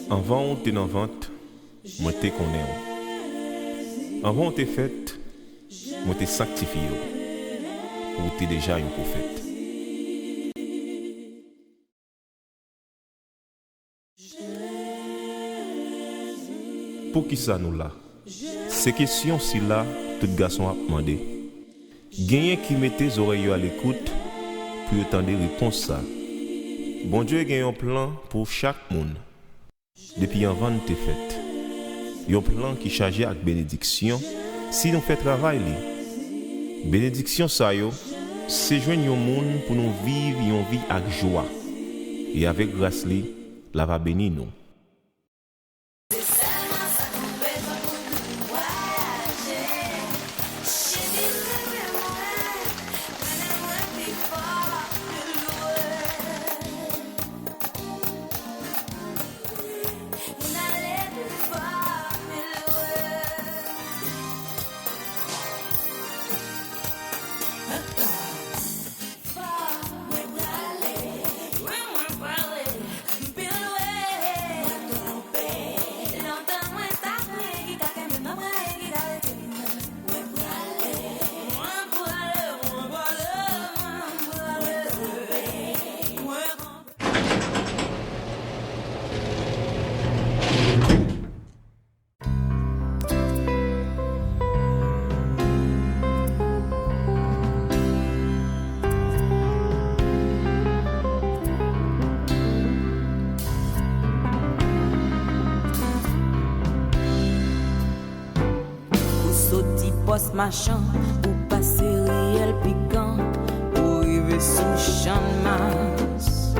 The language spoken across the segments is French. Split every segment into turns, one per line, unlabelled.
Avant on t'es en vente, moi t'es connais. Avant on t'es fait, moi t'es sanctifié. Ou t'es déjà un prophète. Pour qui ça nous là? Ces questions si là, tout garçon a demandé. Gagné qui met tes oreilles à l'écoute pour entendre des réponses ça. Bon Dieu a un plan pour chaque monde. Depuis avant de te fait. Un plan qui chargé avec bénédiction si nous fait travail li. Bénédiction ça yo, c'est joindre un monde pour nous vivre une vie avec joie. Et avec grâce li, la va bénir nous.
Machin pour passer réel piquant pour arriver sous champ de masse.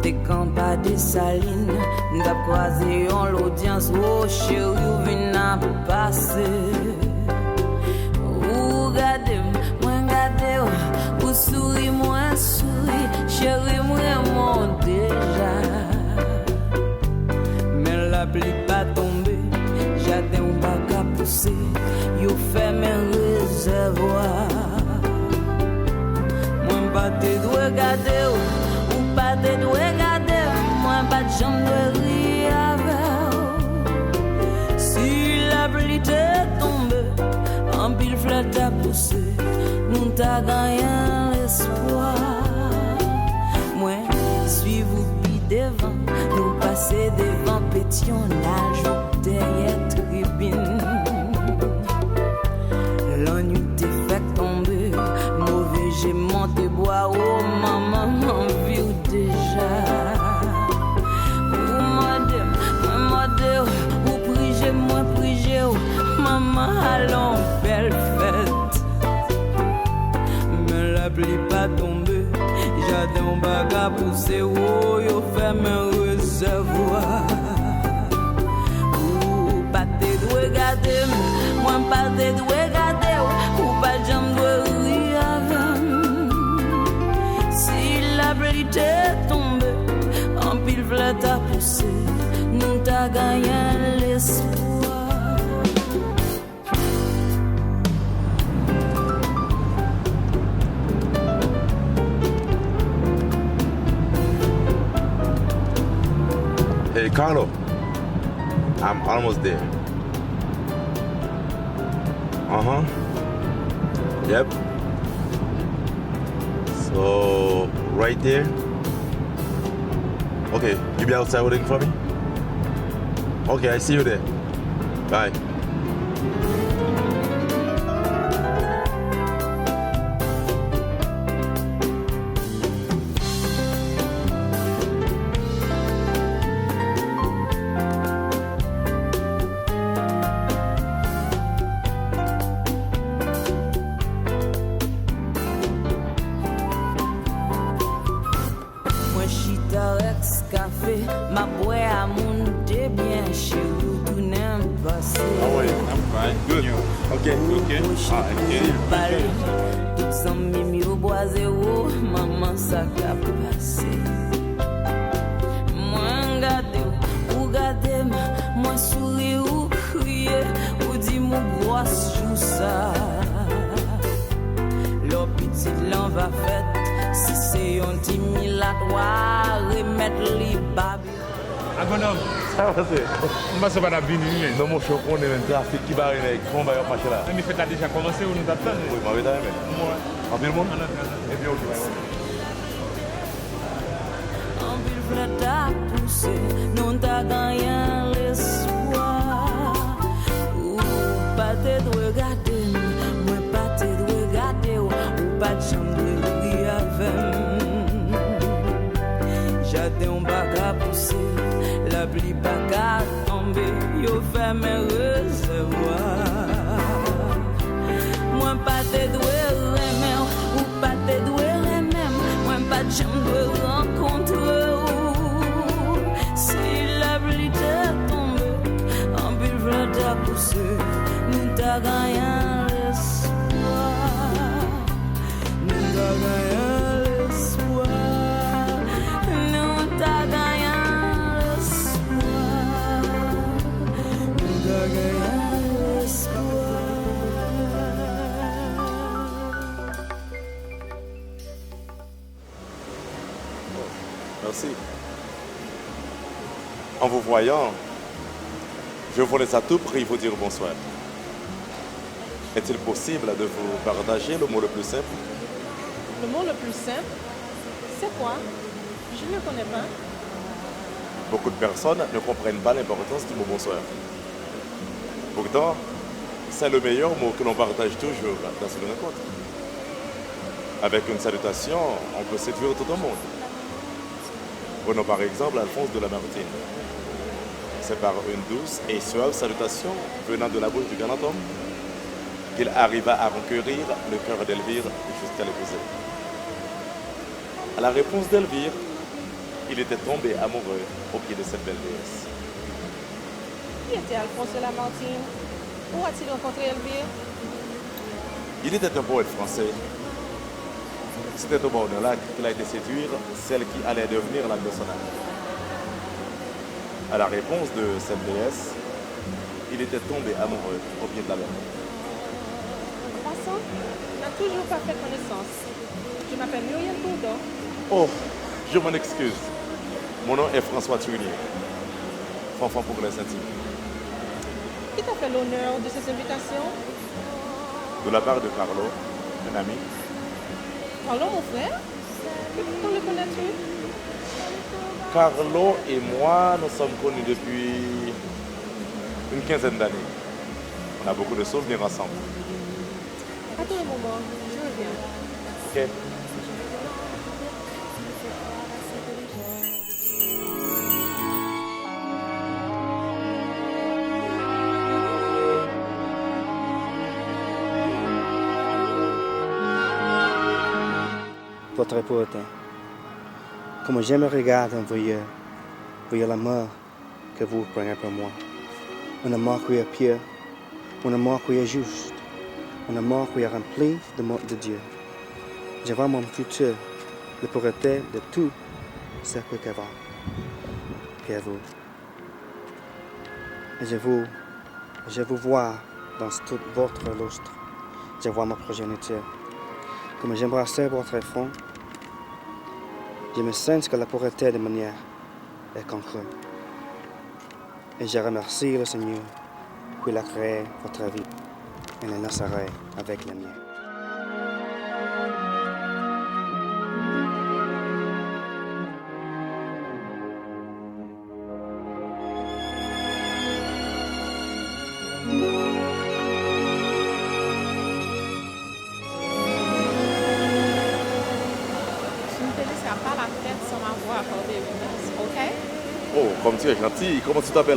T'es quand pas des salines, t'as croisé en l'audience, oh chéri, ou vin à passer. Ou gade, ou souris, moi souris, chéri, moi mon déjà. Mais la pluie pas tombée, j'attends ou pas qu'à pousser. Yo fait mes réservoirs. Moi pas te dois regarder ou pas te dois regarder. Moi pas de jambe de rire avec. Si la pluie te tombe, en pile flotte à pousser, nous t'a gagné l'espoir. Moi suis vous puis devant, nous passer devant pétionnage ou derrière tribune. L'ennui t'est fait tomber, mauvais j'ai monté bois, oh maman m'en vieux déjà. Oh madame, ou prigé, moi prigé, oh maman allons belle fête. Mais la pluie pas tombée, j'adore baga pousser, oh yo fait mes réservoirs. Ou pas te dois regarder, moi pas te dois regarder. Ou pas jambe de rire avec. Si la pluie t'est tombée, en pile flotte à pousser, nous t'a gagné l'espoir.
Hey Carlo, I'm almost there. Yep. So, right there. Okay, you be outside waiting for me? Okay, I see you there. Bye.
Ma boy a monté bien chez vous, tout n'aime pas.
How are you? I'm fine. Good. Okay.
Tout amis au bois zéro, maman ça qu'a passé. Moi gade, moi souris ou crier, ou dit mon grosse joue ça. L'eau petit l'en va fait. Si c'est un petit la doit remettre les babes.
Ah, bonhomme.
Ça va, c'est.
On va se battre à Bini.
Non, mon choc, on est un trafic qui va arriver. Comment on va marcher là?
Mais fête a déjà commencé ou nous attendons?
Oui, mais avec mais.
Ouais.
En pile monde?
Et bien, ok.
En pile flat à pousser, non t'as gagné l'espoir. Ou pas te de regarder, moi pas te de regarder, ou pas de chambre de rire avec. J'attends un bac à pousser, la pluie pas qu'à tomber, yo fait mes recevoir. Moi pas te doué même, ou pas te doué même, moi pas de chambre de rencontrer. Si la pluie te tombe, en pile flotte à pousser, nous t'a gagné l'espoir. Nous t'a gagné l'espoir. Nous t'a gagné l'espoir. Nous t'a gagné l'espoir.
Merci. En vous voyant, je vous laisse à tout prix vous dire bonsoir. Est-il possible de vous partager le mot le plus simple?
Le mot le plus simple, c'est quoi? Je ne le connais pas.
Beaucoup de personnes ne comprennent pas l'importance du mot bonsoir. Pourtant, c'est le meilleur mot que l'on partage toujours dans une rencontre. Avec une salutation, on peut séduire tout le monde. Prenons par exemple Alphonse de Lamartine. C'est par une douce et suave salutation venant de la bouche du grand homme qu'il arriva à recueillir le cœur d'Elvire jusqu'à l'épouser. À la réponse d'Elvire, il était tombé amoureux au pied de cette belle déesse.
Qui était Alphonse de Lamartine? Où a-t-il rencontré Elvire?
Il était un poète français. C'était au bord d'un lac qu'il a été séduire celle qui allait devenir la personnage. À la réponse de cette déesse, il était tombé amoureux au pied de la mer.
En passant, on n'a toujours pas fait connaissance. Je m'appelle Muriel Bourdon.
Oh, je m'en excuse. Mon nom est François Trunier, fanfan pour les intimes.
Qui t'a fait l'honneur de ces invitations?
De la part de Carlo, un ami.
Carlo, mon frère? Comment le connais-tu?
Carlo et moi, nous sommes connus depuis une quinzaine d'années. On a beaucoup de souvenirs ensemble.
Attends un moment, je reviens.
Ok.
Votre poète, comme je me regarde en voyant l'amour que vous prenez pour moi. Un amour qui est pur, un amour qui est juste, un amour qui est rempli de Dieu. Je vois mon futur, la pureté de tout ce que je vois, que vous. Et je vous vois dans tout votre lustre. Je vois ma progéniture. Comme j'embrasse votre front, je me sens que la pureté de manière est conclue. Et je remercie le Seigneur qui a créé votre vie et le laisserai avec la mienne.
Oh, comme tu es gentil, comment tu t'appelles?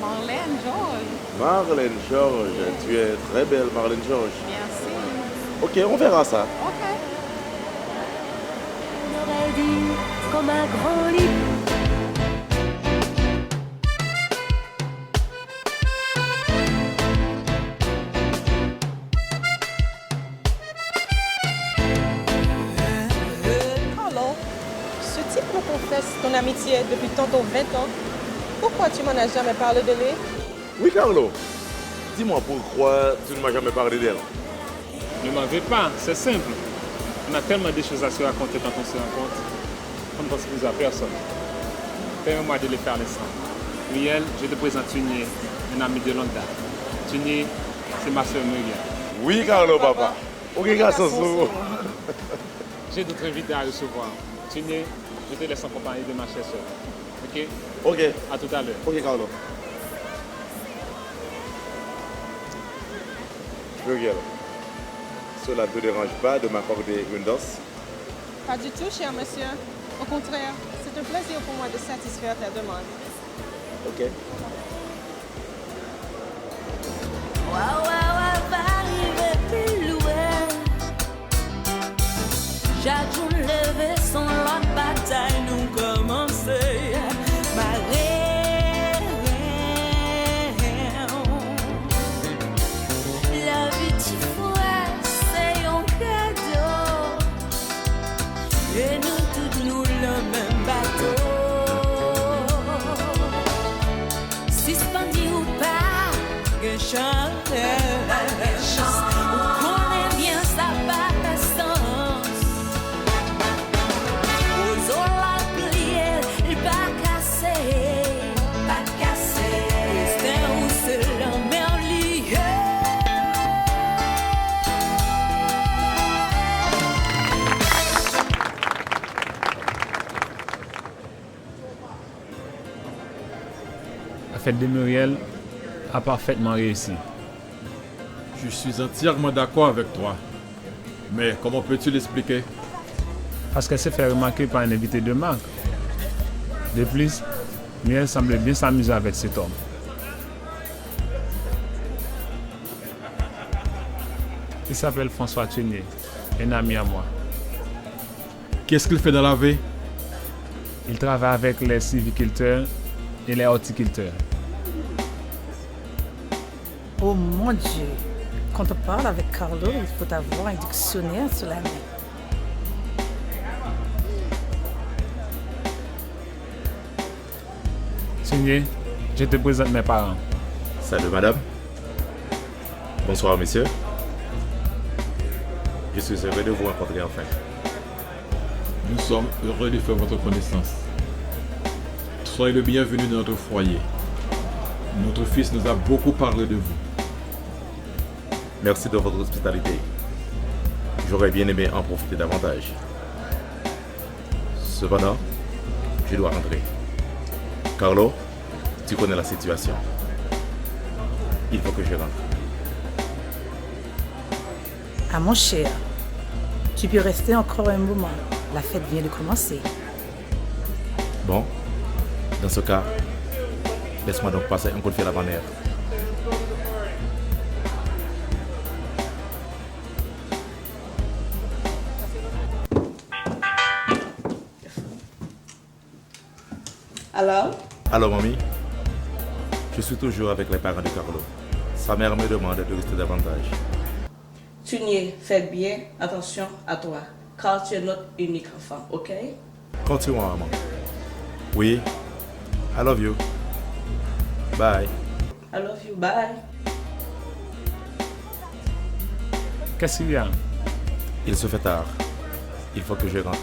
Marlène Georges.
Marlène Georges, tu es très belle, Marlène Georges.
Merci.
Ok, on verra ça.
Ok.
On aurait dit comme un grand lit.
Carlo, ce type me confesse ton amitié depuis tantôt 20 ans. Pourquoi tu m'en as jamais parlé de lui?
Oui, Carlo. Dis-moi pourquoi tu ne m'as jamais parlé d'elle.
Ne m'en veux pas, c'est simple. On a tellement de choses à se raconter quand on se rencontre. On ne pense plus à personne. Permets-moi de les faire les 100. Muriel, je te présente Tunier, un ami de longue date. Tunier, c'est ma soeur Muriel.
Oui, Carlo, papa. Ok, garçon.
J'ai d'autres invités à recevoir. Tunier, je te laisse en compagnie de ma chère soeur. Ok?
Ok.
À tout à l'heure.
Ok, Carlo. Muriel, cela ne te dérange pas de m'accorder une danse?
Pas du tout, cher monsieur. Au contraire, c'est un plaisir pour moi de satisfaire ta demande.
Ok.
Va arriver plus loin. Chaque jour levé son la bataille nous commencer. Ma reine, la vie tu vois, c'est un cadeau. Et nous tous nous le même bateau. Suspendu ou pas, que chanteur. On connaît bien sa patissance. Aux eaux la pliée, il pas cassé. Pas cassé. C'est où c'est la mer liée.
La fête de Muriel a parfaitement réussi.
Je suis entièrement d'accord avec toi. Mais comment peux-tu l'expliquer?
Parce qu'elle s'est fait remarquer par un invité de marque. De plus, Muriel semblait bien s'amuser avec cet homme. Il s'appelle François Tunier, un ami à moi.
Qu'est-ce qu'il fait dans la vie?
Il travaille avec les sylviculteurs et les horticulteurs.
Oh mon Dieu! Quand on parle avec Carlo, il faut avoir un dictionnaire sur la main.
Tunier, je te présente mes parents.
Salut, madame. Bonsoir, monsieur. Je suis heureux de vous rencontrer enfin.
Nous sommes heureux de faire votre connaissance. Soyez le bienvenu dans notre foyer. Notre fils nous a beaucoup parlé de vous.
Merci de votre hospitalité. J'aurais bien aimé en profiter davantage. Cependant, je dois rentrer. Carlo, tu connais la situation. Il faut que je rentre.
Ah mon cher, tu peux rester encore un moment. La fête vient de commencer.
Bon, dans ce cas, laisse-moi donc passer un coup de fil à ma mère.
Alors?
Alors, mamie, je suis toujours avec les parents de Carlo. Sa mère me demande de rester davantage.
Tunier, fais bien attention à toi, car tu es notre unique enfant, ok?
Continue, maman. Oui, I love you. Bye.
I love you, bye.
Qu'est-ce qu'il y a?
Il se fait tard. Il faut que je rentre.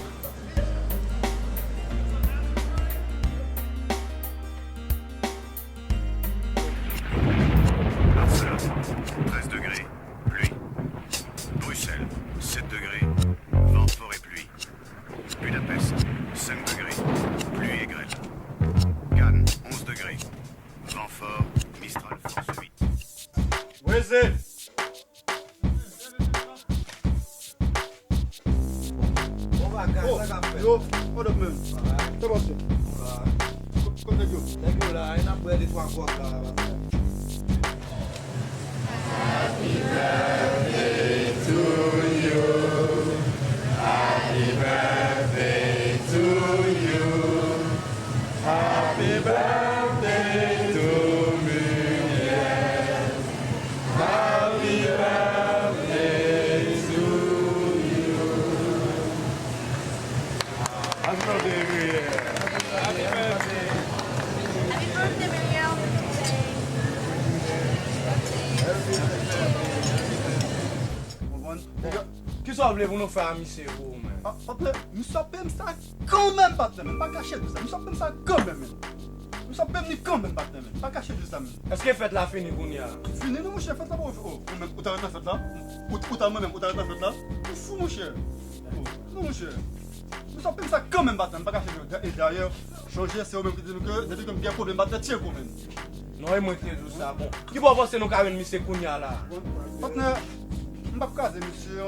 Bruxelles, 7 degrés, vent fort et pluie. Budapest, 5 degrés, pluie et grêle. Cannes, 11 degrés, vent fort, Mistral force 8.
Brésil! Yo, hold up, man. C'est bon, c'est. Comme t'as dit, t'as là, il y a un peu de toi encore là. Happy birthday to you. Happy birthday to you. Happy birthday to me. Happy birthday to you. Happy birthday, Muriel. Happy birthday. Happy birthday, Muriel. Qui sont venus pour nous faire un monsieur, man?
nous sommes ça quand même, partenaire. Pas caché de ça. Nous sommes ça quand même. Nous sommes quand même, partenaire. Pas caché de ça.
Est-ce que faites la fini, Kounia?
Fini, nous, mon cher, faites la bonne. Où t'as fait là? Où t'as même, où t'as fait là? Où fou, mon cher? Non, mon cher. Nous sommes ça quand même, partenaire. Pas caché de ça. Et d'ailleurs, changer, c'est au même que depuis que j'ai un problème, partenaire, tiens, quand même.
Non, il m'a dit tout ça. Bon, qui va voir si nous avons mis ce Kounia là?
Partenaire. Je ne sais pas monsieur,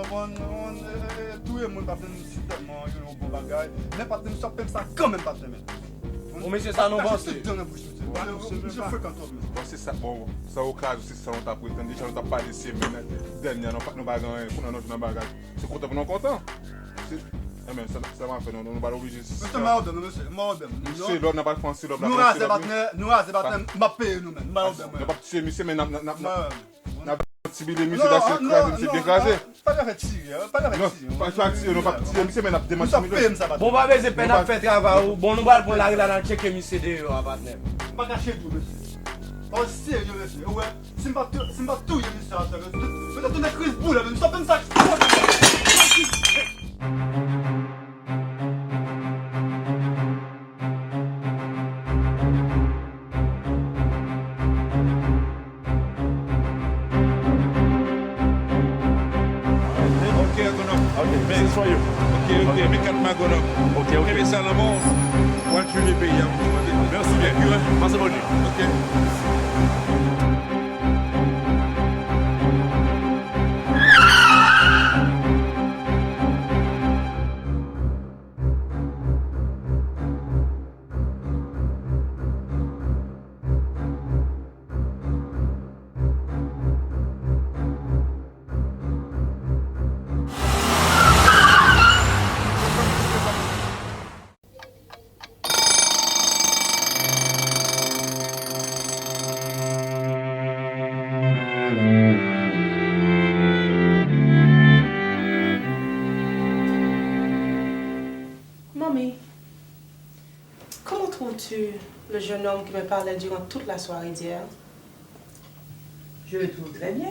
tout le monde va faire tellement un bon bagage, mais pas nous sommes ça quand même pas même.
Bon monsieur ça nous va c'est.
Monsieur fréquente
bon c'est ça bon, ça au cas c'est ça on t'a prétendu, déjà on t'a pas laissé mais dernière nous pas gagner pour notre bagage. C'est content pour nous content. Eh mais ça va faire nous pas obligé.
Monsieur madame
monsieur l'homme n'a pas français l'homme.
Nous raser m'a payer nous même.
Madame. Pas tuer monsieur mais n'a Sibile monsieur d'accepter c'est bien casé.
Pas de retirer, pas de retirer.
Pas de non pas tirer monsieur mais n'a démarché.
Bon va baiser peine à faire travail. Bon nous va pour la là dans checker monsieur de partenaire.
Pas cacher tout monsieur. Oh sérieux monsieur. Ouais, c'est pas tout monsieur. Peut-être une crise boule, nous sommes ça.
Soyez. Ok, mais quatre magonos. Ok. Mais ça, là, bon, on va tuer les pays. Merci bien. Passez bonne nuit. Ok.
Le jeune homme qui me parlait durant toute la soirée d'hier.
Je le trouve très bien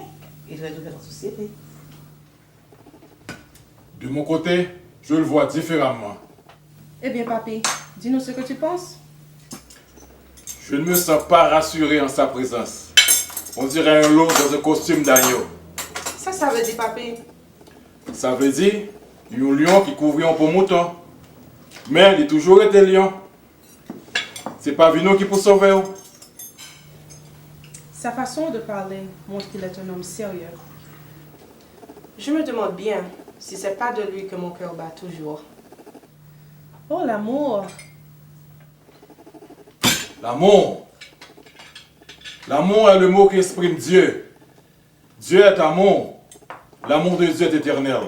et très ouvert en société.
De mon côté, je le vois différemment.
Eh bien, papy, dis-nous ce que tu penses.
Je ne me sens pas rassuré en sa présence. On dirait un loup dans un costume d'agneau.
Ça veut dire, papy?
Ça veut dire un lion qui couvrit un pour mouton. Mais il a toujours été lion. C'est pas Vino qui peut sauver.
Sa façon de parler montre qu'il est un homme sérieux. Je me demande bien si c'est pas de lui que mon cœur bat toujours. Oh, l'amour!
L'amour! L'amour est le mot qui exprime Dieu. Dieu est amour. L'amour de Dieu est éternel.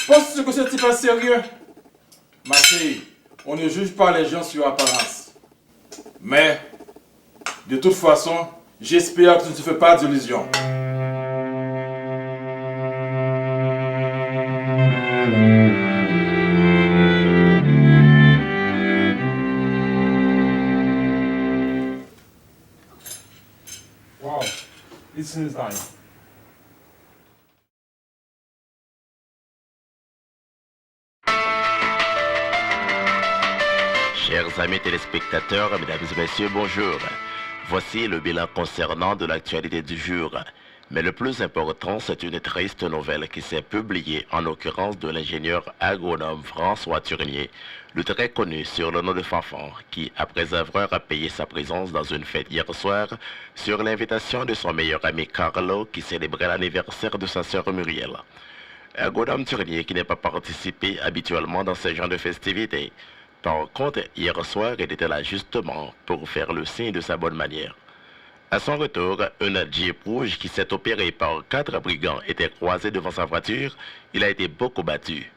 Penses-tu que ce type est sérieux? Ma fille, on ne juge pas les gens sur apparence. Mais, de toute façon, j'espère que tu ne te fais pas d'illusions.
Wow, it's in time.
Chers amis téléspectateurs, mesdames et messieurs, bonjour. Voici le bilan concernant de l'actualité du jour. Mais le plus important, c'est une triste nouvelle qui s'est publiée en l'occurrence de l'ingénieur agronome François Turnier, le très connu sur le nom de Fanfan, qui, après avoir payé sa présence dans une fête hier soir, sur l'invitation de son meilleur ami Carlo, qui célébrait l'anniversaire de sa sœur Muriel. Agronome Turnier qui n'a pas participé habituellement dans ce genre de festivités. Par contre, hier soir, il était là justement pour faire le signe de sa bonne manière. À son retour, un Jeep rouge qui s'est opéré par 4 brigands était croisé devant sa voiture. Il a été beaucoup battu.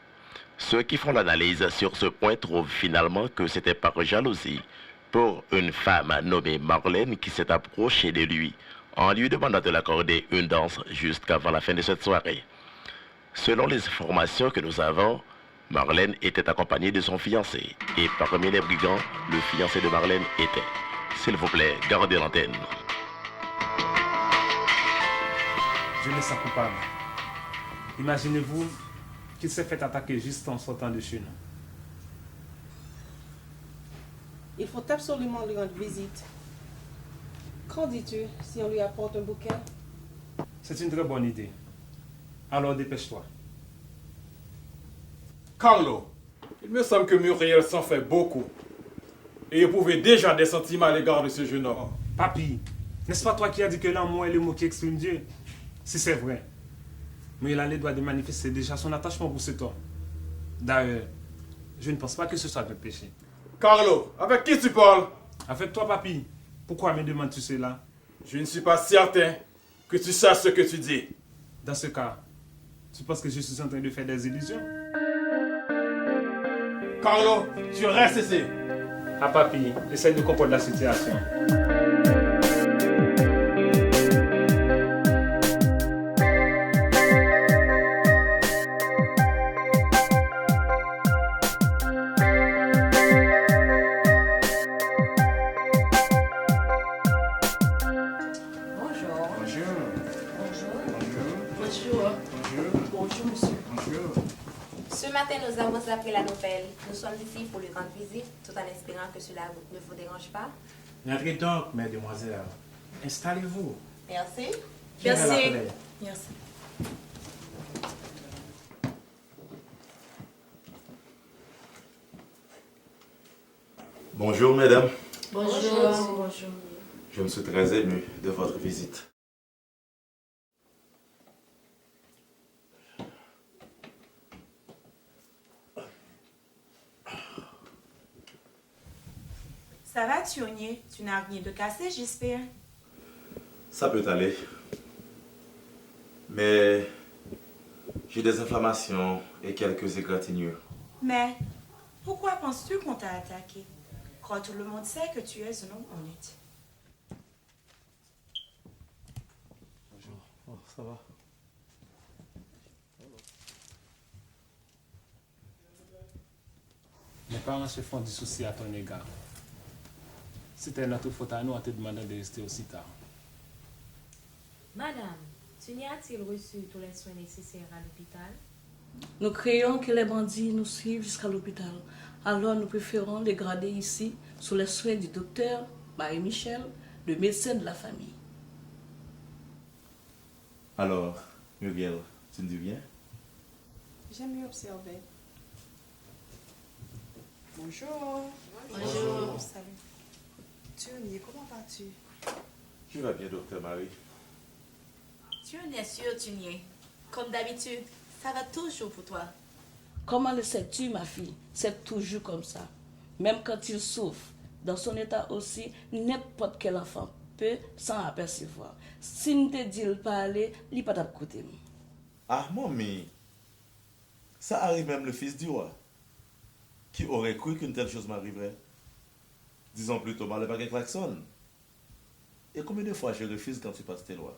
Ceux qui font l'analyse sur ce point trouvent finalement que c'était par jalousie pour une femme nommée Marlène qui s'est approchée de lui en lui demandant de l'accorder une danse jusqu'avant la fin de cette soirée. Selon les informations que nous avons, Marlène était accompagnée de son fiancé. Et parmi les brigands, le fiancé de Marlène était. S'il vous plaît, gardez l'antenne.
Je me sens coupable. Imaginez-vous qu'il s'est fait attaquer juste en sortant de chez nous.
Il faut absolument lui rendre visite. Qu'en dis-tu si on lui apporte un bouquet?
C'est une très bonne idée. Alors dépêche-toi.
Carlo, il me semble que Muriel s'en fait beaucoup. Et éprouvait déjà des sentiments à l'égard de ce jeune homme.
Papy, n'est-ce pas toi qui as dit que l'amour est le mot qui exprime Dieu? Si c'est vrai. Muriel a le droit de manifester déjà son attachement pour cet homme. D'ailleurs, je ne pense pas que ce soit un péché.
Carlo, avec qui tu parles?
Avec toi, papy. Pourquoi me demandes-tu cela?
Je ne suis pas certain que tu saches ce que tu dis.
Dans ce cas, tu penses que je suis en train de faire des illusions?
Carlo, tu restes ici.
Ah, papy, essaye de comprendre la situation.
Ce matin, nous avons appris la nouvelle. Nous sommes ici pour lui rendre visite, tout en espérant que cela ne vous dérange pas.
Entrez donc, mesdemoiselles. Installez-vous.
Merci.
Merci.
Merci.
Bonjour, mesdames.
Bonjour. Bonjour.
Je me suis très ému de votre visite.
Ça va, Tionnier? Tu n'as rien de cassé, j'espère?
Ça peut aller. Mais j'ai des inflammations et quelques égratignures.
Mais pourquoi penses-tu qu'on t'a attaqué? Quand tout le monde sait que tu es un homme honnête.
Bonjour. Oh, ça va?
Mes parents se font du souci à ton égard. C'était notre faute à nous en te demandant de rester aussi tard.
Madame, Tionnier a-t-il reçu tous les soins nécessaires à l'hôpital?
Nous craignons que les bandits nous suivent jusqu'à l'hôpital. Alors nous préférons les garder ici sous les soins du docteur Marie-Michel, le médecin de la famille.
Alors, Muriel, tu me dis rien?
J'aime mieux observer.
Bonjour.
Bonjour.
Salut. Tionnier, comment vas-tu?
Je vais bien, docteur Marie.
Tu en es sûr, Tionnier? Comme d'habitude, ça va toujours pour toi.
Comment le sais-tu, ma fille? C'est toujours comme ça. Même quand il souffre, dans son état aussi, n'importe quel enfant peut s'en apercevoir. Si nous te dit le parler, il pas d'écouter.
Ah, mamie, ça arrive même le fils du roi. Qui aurait cru qu'une telle chose m'arriverait? Disons plutôt, mal pas qu'un klaxon. Et combien de fois je refuse quand tu passes tes lois?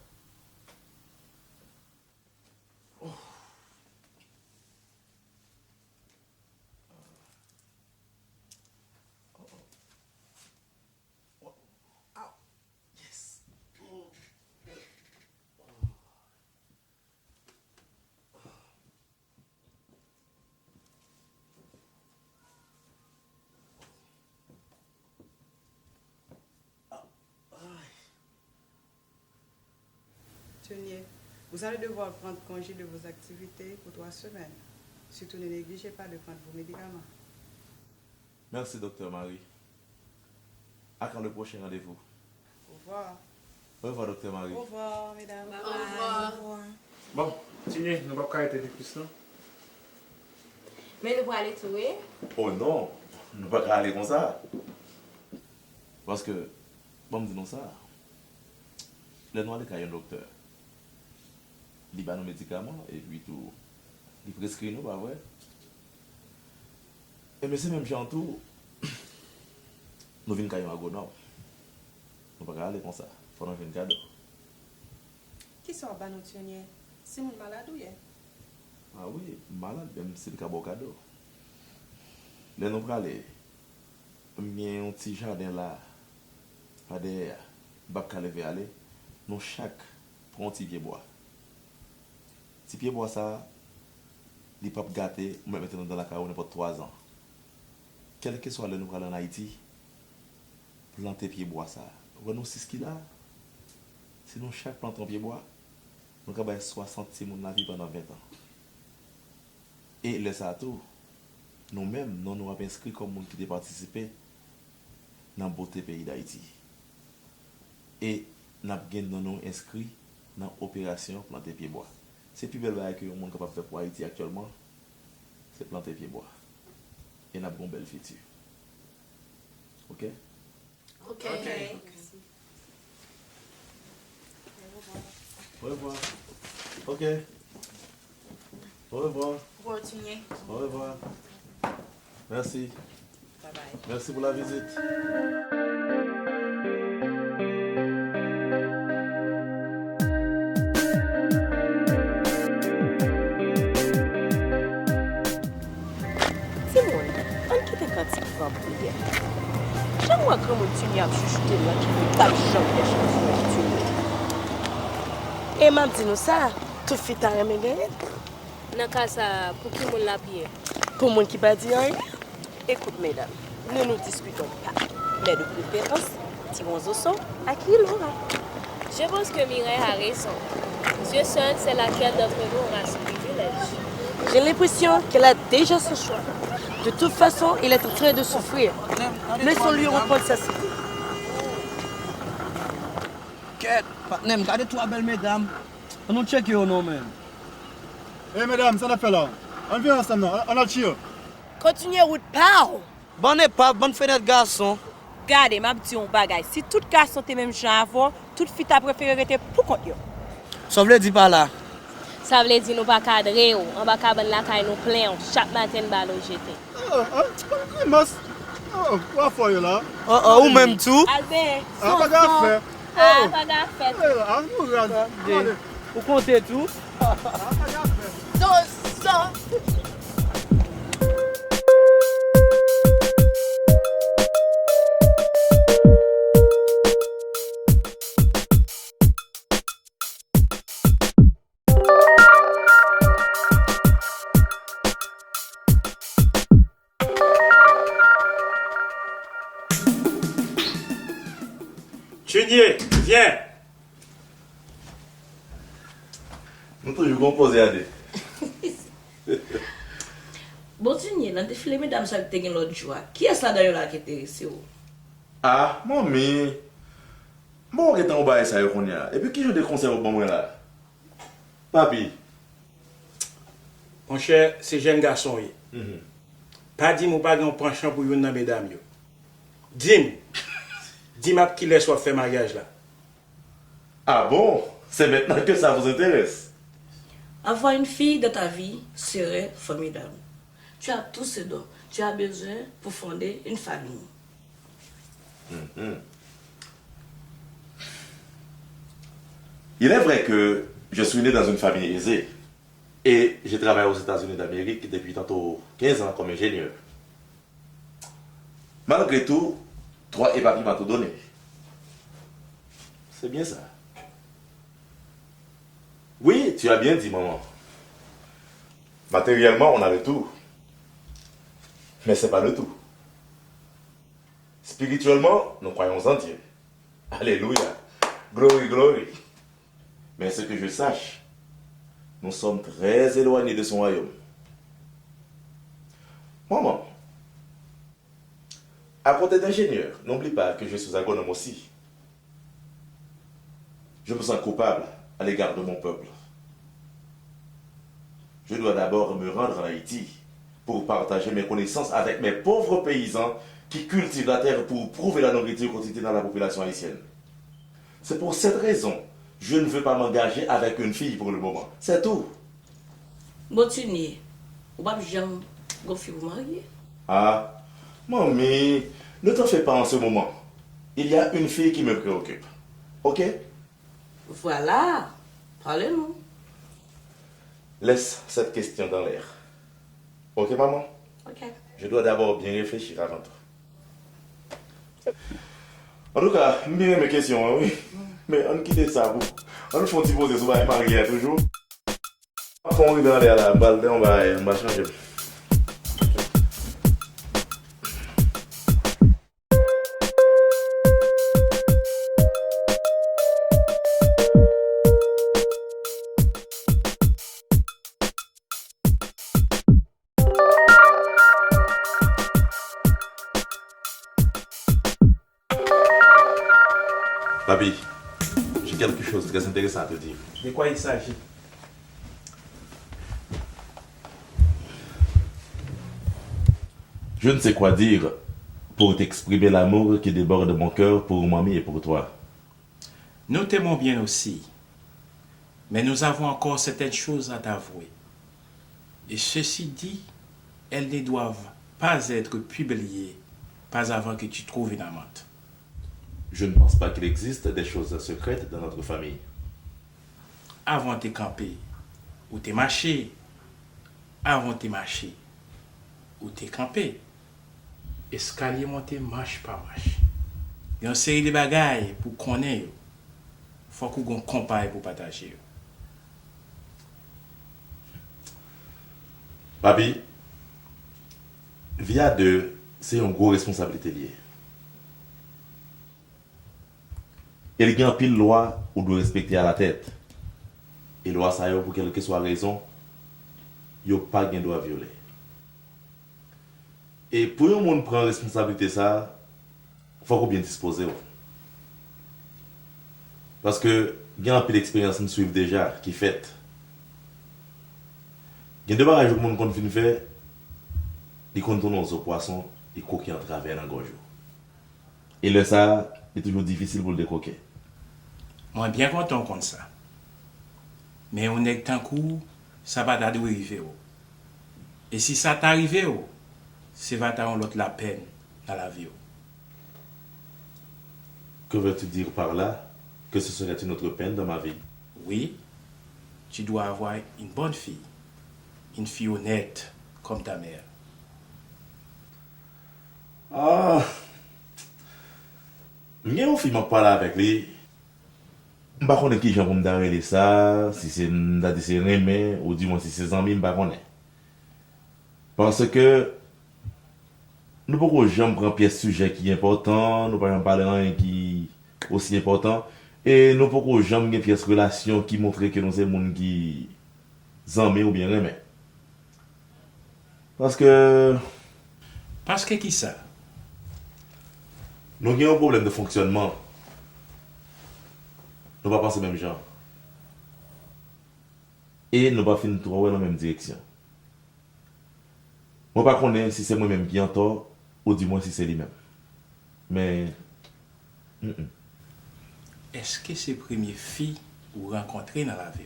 Tionnier, vous allez devoir prendre congé de vos activités pour 3 semaines. Surtout ne négligez pas de prendre vos médicaments.
Merci, docteur Marie. À quand le prochain rendez-vous?
Au revoir.
Au revoir, docteur Marie.
Au revoir, mesdames.
Au revoir.
Bon, Tionnier, nous ne pouvons pas arrêter de plus, non?
Mais nous allons aller trouver.
Oh non, nous ne pouvons pas aller comme ça. Parce que, bon, dis-nous ça. Les noirs, il y a un docteur. Il va nos médicaments et puis tout. Il prescrit nous, pas vrai? Et mais c'est même genre tout. Nous venons à Gonor. Nous ne pouvons pas aller comme ça. Il faut nous faire un cadeau.
Qui sont bas nous, Tionnier? C'est mon malade ou y'a?
Ah oui, malade, même si c'est un beau cadeau. Les nous aller. Il y a un petit jardin là. Pas derrière. Bab lever aller. Nous chaque prend un petit pied bois. Petit pied bois ça. les papes gâtés, on met maintenant dans la carrière n'importe 3 ans. Quel que soit le nous en Haïti, planter pied bois ça. Nous 6 qu'il a. Sinon chaque plante en pied bois, nous avons 60 personnes la vie pendant 20 ans. Et le ça tout, nous-mêmes, nous avons inscrit comme monde qui a participé dans le beauté pays d'Haïti. Et nous avons inscrit dans l'opération planter pied bois. C'est plus belle que le monde capable de faire pour Haïti actuellement, c'est planter pied bois. Et nous avons une belle future. Ok?
Ok.
Au revoir. Ok. Au revoir.
Continuez.
Au revoir. Merci.
Bye bye.
Merci pour la visite.
Simon, on quitte quand tu vas prier. Chaque fois que tu n'y as chuchoté là, tu ne peux pas jamais changer. Et m'a dit nous ça, tout fit à remettre gagner.
Dans le cas ça, pour qui mon la pied?
Pour moi qui pas dit rien. Écoute mesdames, nous ne discutons pas. Mais de préférence, tirons au son à qui l'aura.
Je pense que Mireille a raison. Dieu seul c'est laquelle d'entre nous aura ce privilège.
J'ai l'impression qu'elle a déjà ce choix. De toute façon, il est en train de souffrir. Laissons-lui reprendre sa cité.
Quête, partenaire, regardez trois belles mesdames. On nous check au nom même.
Eh mesdames, ça n'a fait là. On vient ensemble, on a le chien.
Continuez route pao.
Bonne épape, bonne fenêtre garçon.
Regardez, m'a dit un bagay. Si tout garçon te même genre avant, toute fille t'a préféré était pour compte yo.
Ça veut dire par là.
Ça veut dire nous pas cadrer, on va cabane la caille nous plein chaque matin ballon jeté.
Mas. Quoi faire là?
Ou même tout.
Albert.
Pas gaffe.
Pas gaffe.
Ah, nous regarde.
Vous comptez tout?
Ça.
Chunier, viens.
Nous toujours composés à deux.
Bon, Tunier, dans le défilé, mesdames, ça te gagne l'autre joie. Qui est-ce là d'ailleurs là qui est intéressé?
Ah, mamie. Bon, on est en bas ça qu'on y a. Et puis qui joue des concerts au bon moment là? Papi.
Mon cher, c'est jeune garçon. Pas dis-moi pas un penchant pour une mesdames. Dis-moi qui laisse soit fait mariage là.
Ah bon? C'est maintenant que ça vous intéresse?
Avoir une fille dans ta vie serait formidable. Tu as tout ce dont tu as besoin pour fonder une famille.
Il est vrai que je suis né dans une famille aisée et j'ai travaillé aux États-Unis d'Amérique depuis tantôt 15 ans comme ingénieur. Malgré tout, 3 et papi m'a tout donné. C'est bien ça. Oui, tu as bien dit, maman. Matériellement, on a le tout. Mais ce n'est pas le tout. Spirituellement, nous croyons en Dieu. Alléluia. Glory, glory. Mais ce que je sache, nous sommes très éloignés de son royaume. Maman, à côté d'ingénieur, n'oublie pas que je suis agronome aussi. Je me sens coupable à l'égard de mon peuple. Je dois d'abord me rendre en Haïti pour partager mes connaissances avec mes pauvres paysans qui cultivent la terre pour prouver la nourriture quotidienne dans la population haïtienne. C'est pour cette raison je ne veux pas m'engager avec une fille pour le moment. C'est tout.
Bon, Tunier, ou pas jamais une fille vous marier?
Ah, mamie, ne t'en fais pas en ce moment. Il y a une fille qui me préoccupe. Ok?
Voilà, parlez-nous.
Laisse cette question dans l'air. Ok, maman?
Ok.
Je dois d'abord bien réfléchir avant tout. En tout cas, bien mes questions, oui. Mais on quitte ça, vous. On nous fait poser sur la mariée toujours. fond dans l'air là, on va changer. Papi, j'ai quelque chose de très intéressant à te dire.
De quoi il s'agit?
Je ne sais quoi dire pour t'exprimer l'amour qui déborde de mon cœur pour mamie et pour toi.
Nous t'aimons bien aussi, mais nous avons encore certaines choses à t'avouer. Et ceci dit, elles ne doivent pas être publiées, pas avant que tu trouves une amante.
Je ne pense pas qu'il existe des choses secrètes dans notre famille.
Avant t'es campé, ou t'es marché. Avant t'es marché, ou t'es campé. Escalier monté marche par marche. Il y a une série de bagailles pour connaître. Faut qu'on compare pour partager.
Papi, via deux, c'est une grosse responsabilité liée. Il y a une pile loi ou doit respecter à la tête. Et loi ça pour quelle que soit la raison, il n'y a pas de droit violer. Et pour un monde prendre responsabilité ça, il faut bien disposer. Parce que il y a un peu d'expérience qui me suivent déjà, qui fait. Il y a deux barrages que le monde compte faire, ils comptent tourner aux poissons et coquiller en travers dans la gorge. Et le ça, est toujours difficile pour le décoquer.
Moi, bien content comme ça. Mais on est tant coup, ça va t'arriver. Et si ça t'arrive, c'est va t'avoir l'autre la peine dans la vie.
Que veux-tu dire par là? Que ce serait une autre peine dans ma vie?
Oui, tu dois avoir une bonne fille. Une fille honnête comme ta mère.
Ah! Mais on fait parler avec lui. Je ne sais pas qui j'en vais ça, si c'est Rémé ou du moins si c'est Zami, je ne sais pas. Parce que nous ne pouvons jamais prendre pièce sujet qui est important, nous ne pouvons pas parler de rien qui est aussi important, et nous ne pouvons jamais prendre pièce relation qui montre que nous sommes des gens qui Zami ou bien Rémé. Parce que
qui ça?
Nous avons un problème de fonctionnement. Nous ne pas penser même genre. Et nous ne pas finir trop dans la même direction. Je ne sais pas si c'est moi-même qui en tort, ou du moins si c'est lui-même. Mais...
Est-ce que c'est la première fille que vous rencontrez dans la vie?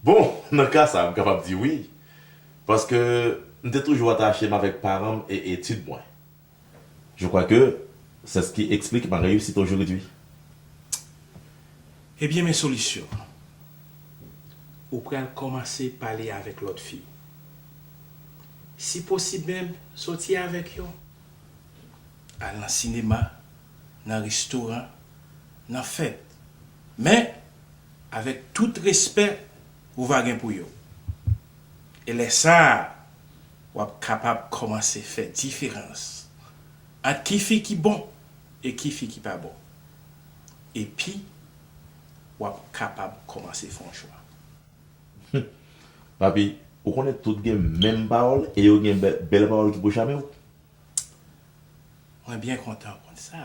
Bon, dans le cas, ça, je suis capable de dire oui. Parce que je suis toujours attaché avec parents et études. Moi. Je crois que c'est ce qui explique ma réussite aujourd'hui.
Eh bien, mes solutions. Vous pouvez commencer à parler avec l'autre fille. Si possible même, sortir avec eux. Aller dans le cinéma, dans le restaurant, dans la fête. Mais, avec tout respect, vous allez pour eux. Et les ça, vous êtes capable de commencer à faire différence entre qui fait qui bon et qui fait qui pas bon. Et puis, vous êtes capable de commencer à faire un choix.
Papi, vous connaissez toutes les mêmes paroles et vous avez une belle parole qui peut jamais.
On est bien content comme ça.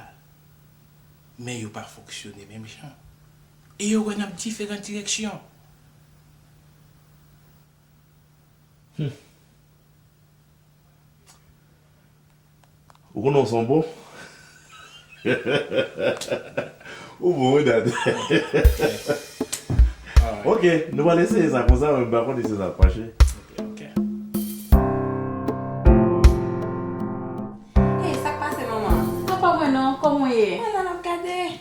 Mais vous pas fonctionné même genre. Et vous avez différentes directions.
Vous connaissez son bon? Ou bon, dad. Ok, nous allons laisser ça comme ça, mais par contre, c'est ça, approcher.
Ok.
Hey, ça passe, maman.
Ah, pas vraiment, comment est?
Non, non, regardez.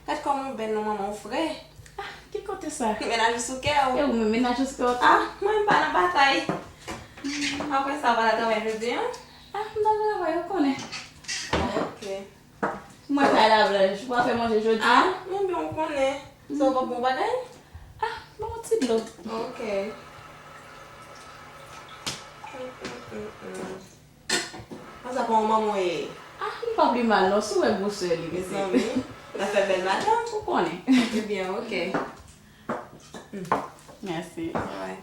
Est-ce qu'on ben non, maman, frère?
Ah, qui compte ça?
Ménage sous cœur.
Et vous ménage sous cœur?
Ah, moi, je pas dans la bataille. Après ça, va la tomber jeudi, hein?
Ah, non, ouais, on connaît.
Ok.
Moi, je vais aller je vais faire manger jeudi.
Ah, mais on connaît. Ça va bon bagaille?
Ah, bon, petit de l'eau.
Ok.
Ça pour maman et
Il pas plus mal, non, si vous êtes seul,
mes amis. Ça fait belle madame.
Vous connaissez.
C'est bien, ok.
Merci.
Ouais.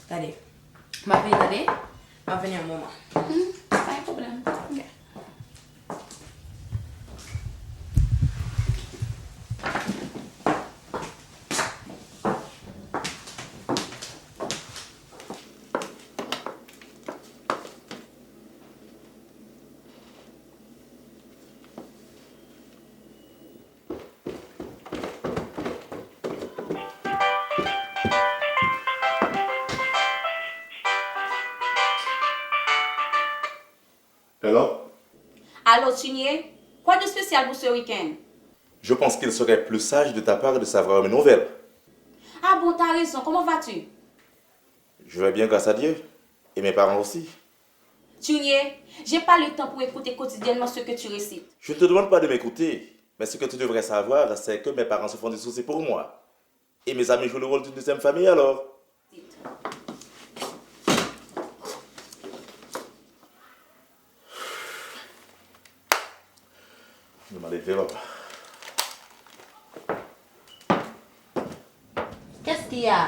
Allez. Ma fille, allez. Ma venir un moment.
Pas de problème. Ok.
Alors,
Allô, Tunier? Quoi de spécial pour ce week-end?
je pense qu'il serait plus sage de ta part de savoir mes nouvelles.
Ah bon, t'as raison. Comment vas-tu?
Je vais bien grâce à Dieu. Et mes parents aussi.
Tunier, j'ai pas le temps pour écouter quotidiennement ce que tu récites.
Je ne te demande pas de m'écouter. Mais ce que tu devrais savoir, c'est que mes parents se font des soucis pour moi. Et mes amis jouent le rôle d'une deuxième famille alors. Je m'en lever, papa.
Qu'est-ce qu'il y a?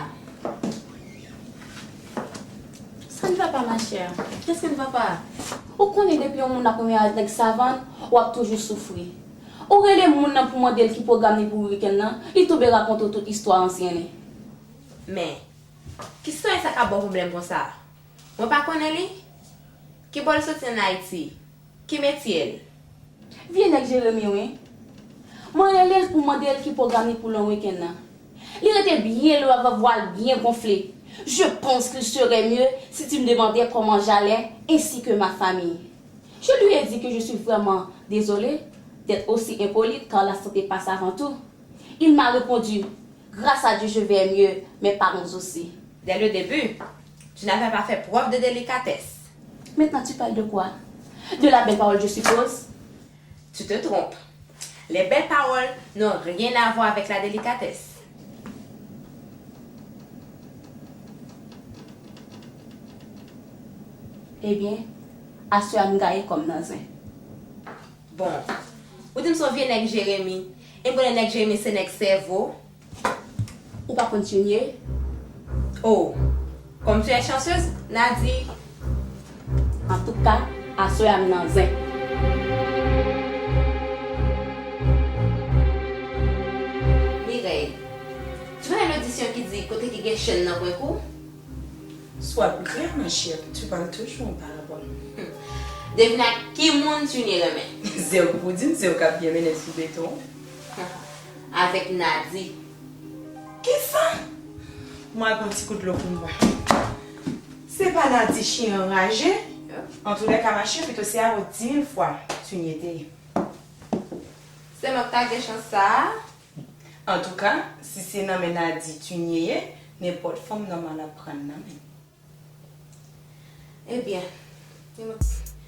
Ça ne va pas, ma chère. Qu'est-ce qui ne va pas? Ou connaît depuis un monde qui avec savane, ou a toujours souffert. Ou les gens pour modèle qui programme pour le week-end, ils te racontent toute histoire ancienne.
Mais, qui sont ça qui a bon problème pour ça? Moi pas connais lui? Qui peut sortir en Haïti? Qui métier?
Viens avec Jérémy, oui. Moi, je suis pour modèle qui programme pour le week-end. Il était bien le avec voile bien gonflé. Je pense qu'il serait mieux si tu me demandais comment j'allais, ainsi que ma famille. Je lui ai dit que je suis vraiment désolée d'être aussi impolite car la santé passe avant tout. Il m'a répondu, grâce à Dieu je vais mieux, mes parents aussi.
Dès le début, tu n'avais pas fait preuve de délicatesse.
Maintenant tu parles de quoi? De la belle parole, je suppose?
Tu te trompes. Les belles paroles n'ont rien à voir avec la délicatesse.
Eh bien, assure à me gagner comme dans un.
Bon, ou tu me souviens avec Jérémy? Et moi, avec Jérémy, c'est avec cerveau.
Ou pas continuer?
Oh, comme tu es chanceuse, Nadie.
En tout cas, assure à me dans un.
Mireille, tu vois l'audition qui dit côté qui est chaîne dans le coup?
Sois plus clair, ma chère. Tu parles toujours par rapport.
Devine à qui monde tu n'y remets?
C'est au pudding, c'est au cap bien mené sous béton.
Avec Nadie.
Qu'est-ce ça? Moi, un petit coup de l'eau pour moi. C'est pas Nadie chien enragé. En tous les cas, ma chère, plutôt c'est à 10 000 fois. Tu n'y étais.
C'est moi qui t'ai chance ça.
En tout cas, si c'est non mais Nadie, tu n'y es, n'importe femme non mal apprendre.
Eh bien, nous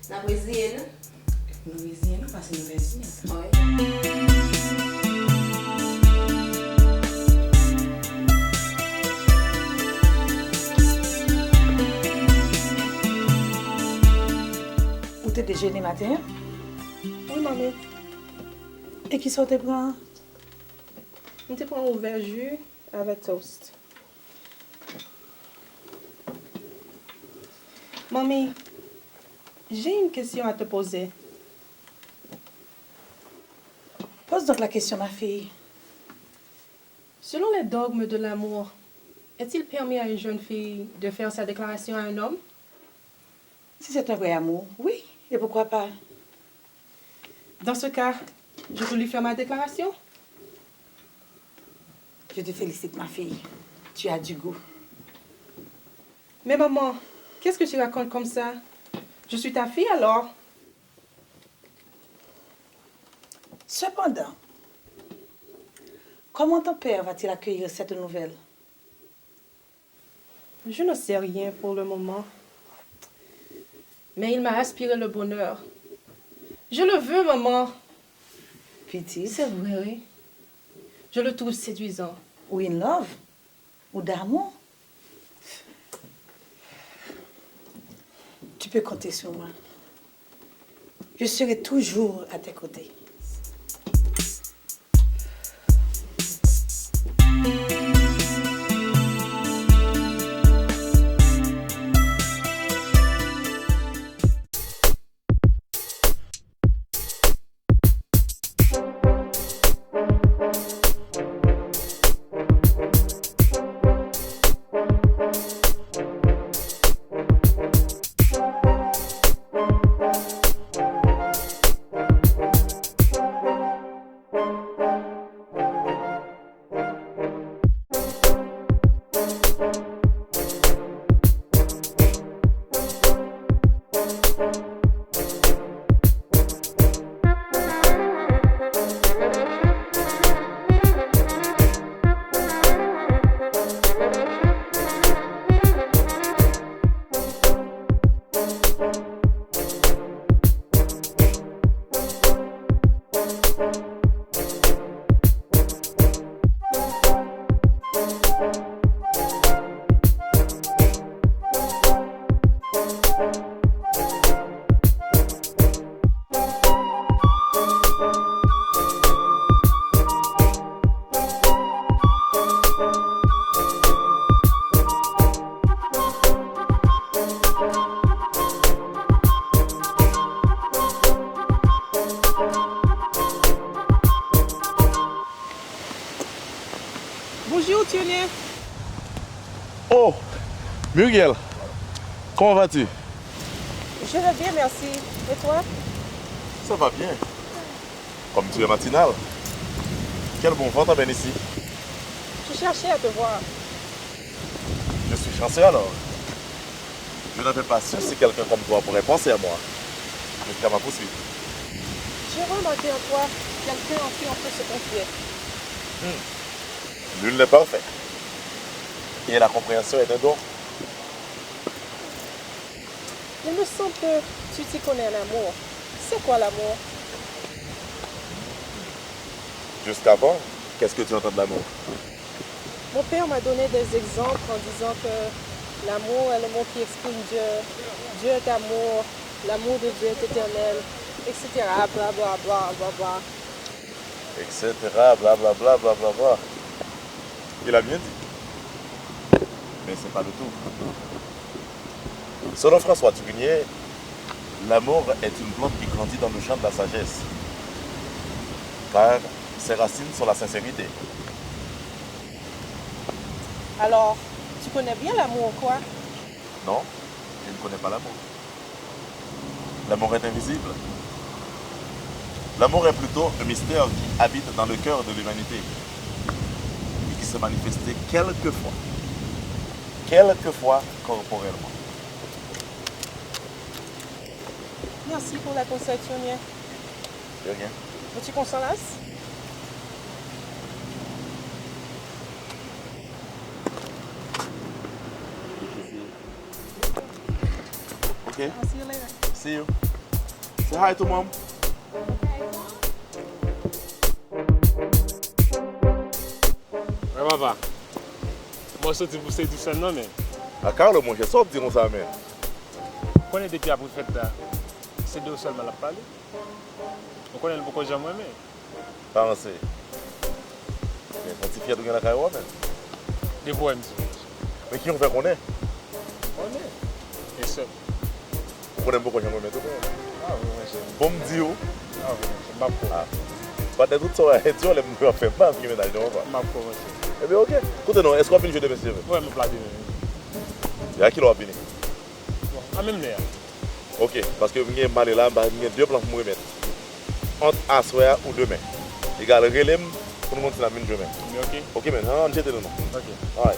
avons essayé, non?
Nous avons essayé, non? Parce que nous avons essayé.
Oui.
Où t'es déjeuné matin?
Oui, maman.
Et qui sont tes bras?
Je te prends un verre jus avec toast. Mamie, j'ai une question à te poser.
Pose donc la question, ma fille.
Selon les dogmes de l'amour, est-il permis à une jeune fille de faire sa déclaration à un homme?
Si c'est un vrai amour, oui. Et pourquoi pas?
Dans ce cas, je peux lui faire ma déclaration?
Je te félicite, ma fille. Tu as du goût.
Mais maman, qu'est-ce que tu racontes comme ça? Je suis ta fille alors?
Cependant, comment ton père va-t-il accueillir cette nouvelle?
Je ne sais rien pour le moment. Mais il m'a aspiré le bonheur. Je le veux, maman.
Petite.
C'est vrai, oui. Je le trouve séduisant.
Ou in love? Ou d'amour?
Tu peux compter sur moi. Je serai toujours à tes côtés.
Bonjour, Thionnier.
Oh, Muriel, comment vas-tu?
Je vais bien, merci. Et toi?
Ça va bien. Comme tu es matinal. Quel bon vent t'amène ici.
Je cherchais à te voir.
Je suis chanceux alors. Je n'avais pas su si quelqu'un comme toi pourrait penser à moi. Jusqu'à ma poursuite.
J'ai remarqué en toi quelqu'un en qui on peut se confier.
Nul n'est parfait. Et la compréhension est un don.
Il me semble que tu t'y connais en amour. C'est quoi l'amour?
Jusqu'avant, qu'est-ce que tu entends de l'amour?
Mon père m'a donné des exemples en disant que l'amour est le mot qui exprime Dieu. Dieu est amour, l'amour de Dieu est éternel, etc. Bla bla bla bla bla.
Etc. Bla bla bla bla bla bla. Il a bien dit. Mais c'est pas le tout. Selon François Turinier, l'amour est une plante qui grandit dans le champ de la sagesse. Car ses racines sont la sincérité.
Alors, tu connais bien l'amour, quoi?
Non, je ne connais pas l'amour. L'amour est invisible. L'amour est plutôt un mystère qui habite dans le cœur de l'humanité et qui se manifestait quelquefois corporellement.
Merci pour la conseil, Thionnier.
De rien.
Veux-tu qu'on s'en lasse?
Okay.
I'll see you later.
See you. Say hi to mom.
Ouais, papa. Moi, je suis poussé tout seul, non, mais.
Ah, Carlo, mon cher, sauf dire ça, mais.
On connaît depuis après fête là. C'est deux seulement la parler. On connaît beaucoup de gens moi-même.
Pas assez. Mais quand tu es fier de gagner la carrière, même.
Des poèmes.
Mais qui on fait qu'on est?
On est. Et seul.
On connaît beaucoup de gens moi-même.
Ah oui, c'est
bon me dire.
Ah oui, c'est ma pauvre.
Pas de doute, ça va être dur, les gens faire mal, qui ménage, non?
Ma pauvre.
Eh bien, ok. Écoutez, non, est-ce qu'on finit le jeu de monsieur?
Oui, je me plaît.
Il y a qui l'a fini?
Ah, même là.
Ok, parce que je suis mal là, il y a deux plans pour me remettre. Entre à soir ou demain. Égal, relève pour nous montrer la mine demain.
Ok.
Ok, maintenant, on jette le nom.
Ok.
Alright.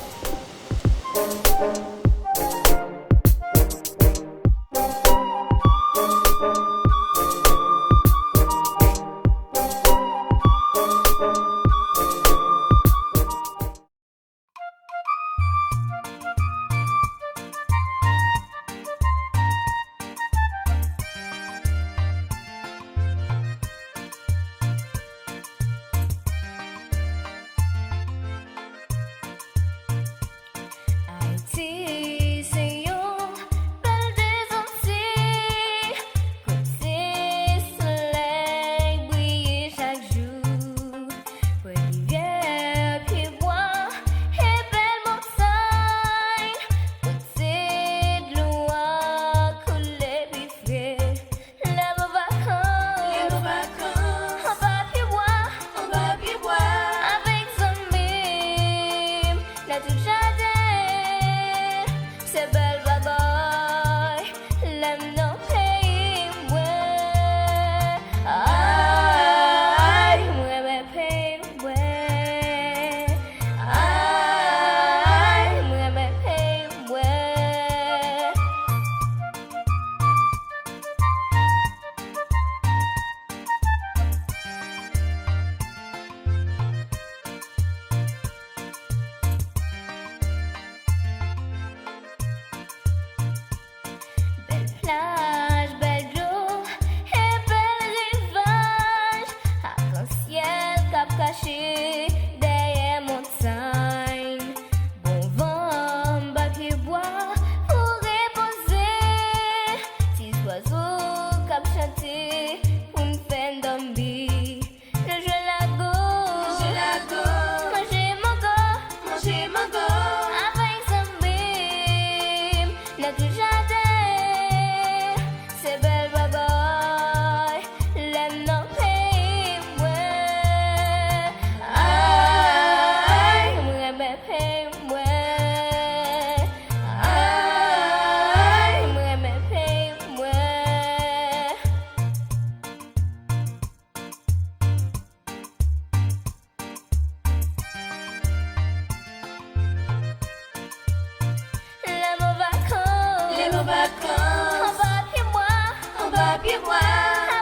pied bois.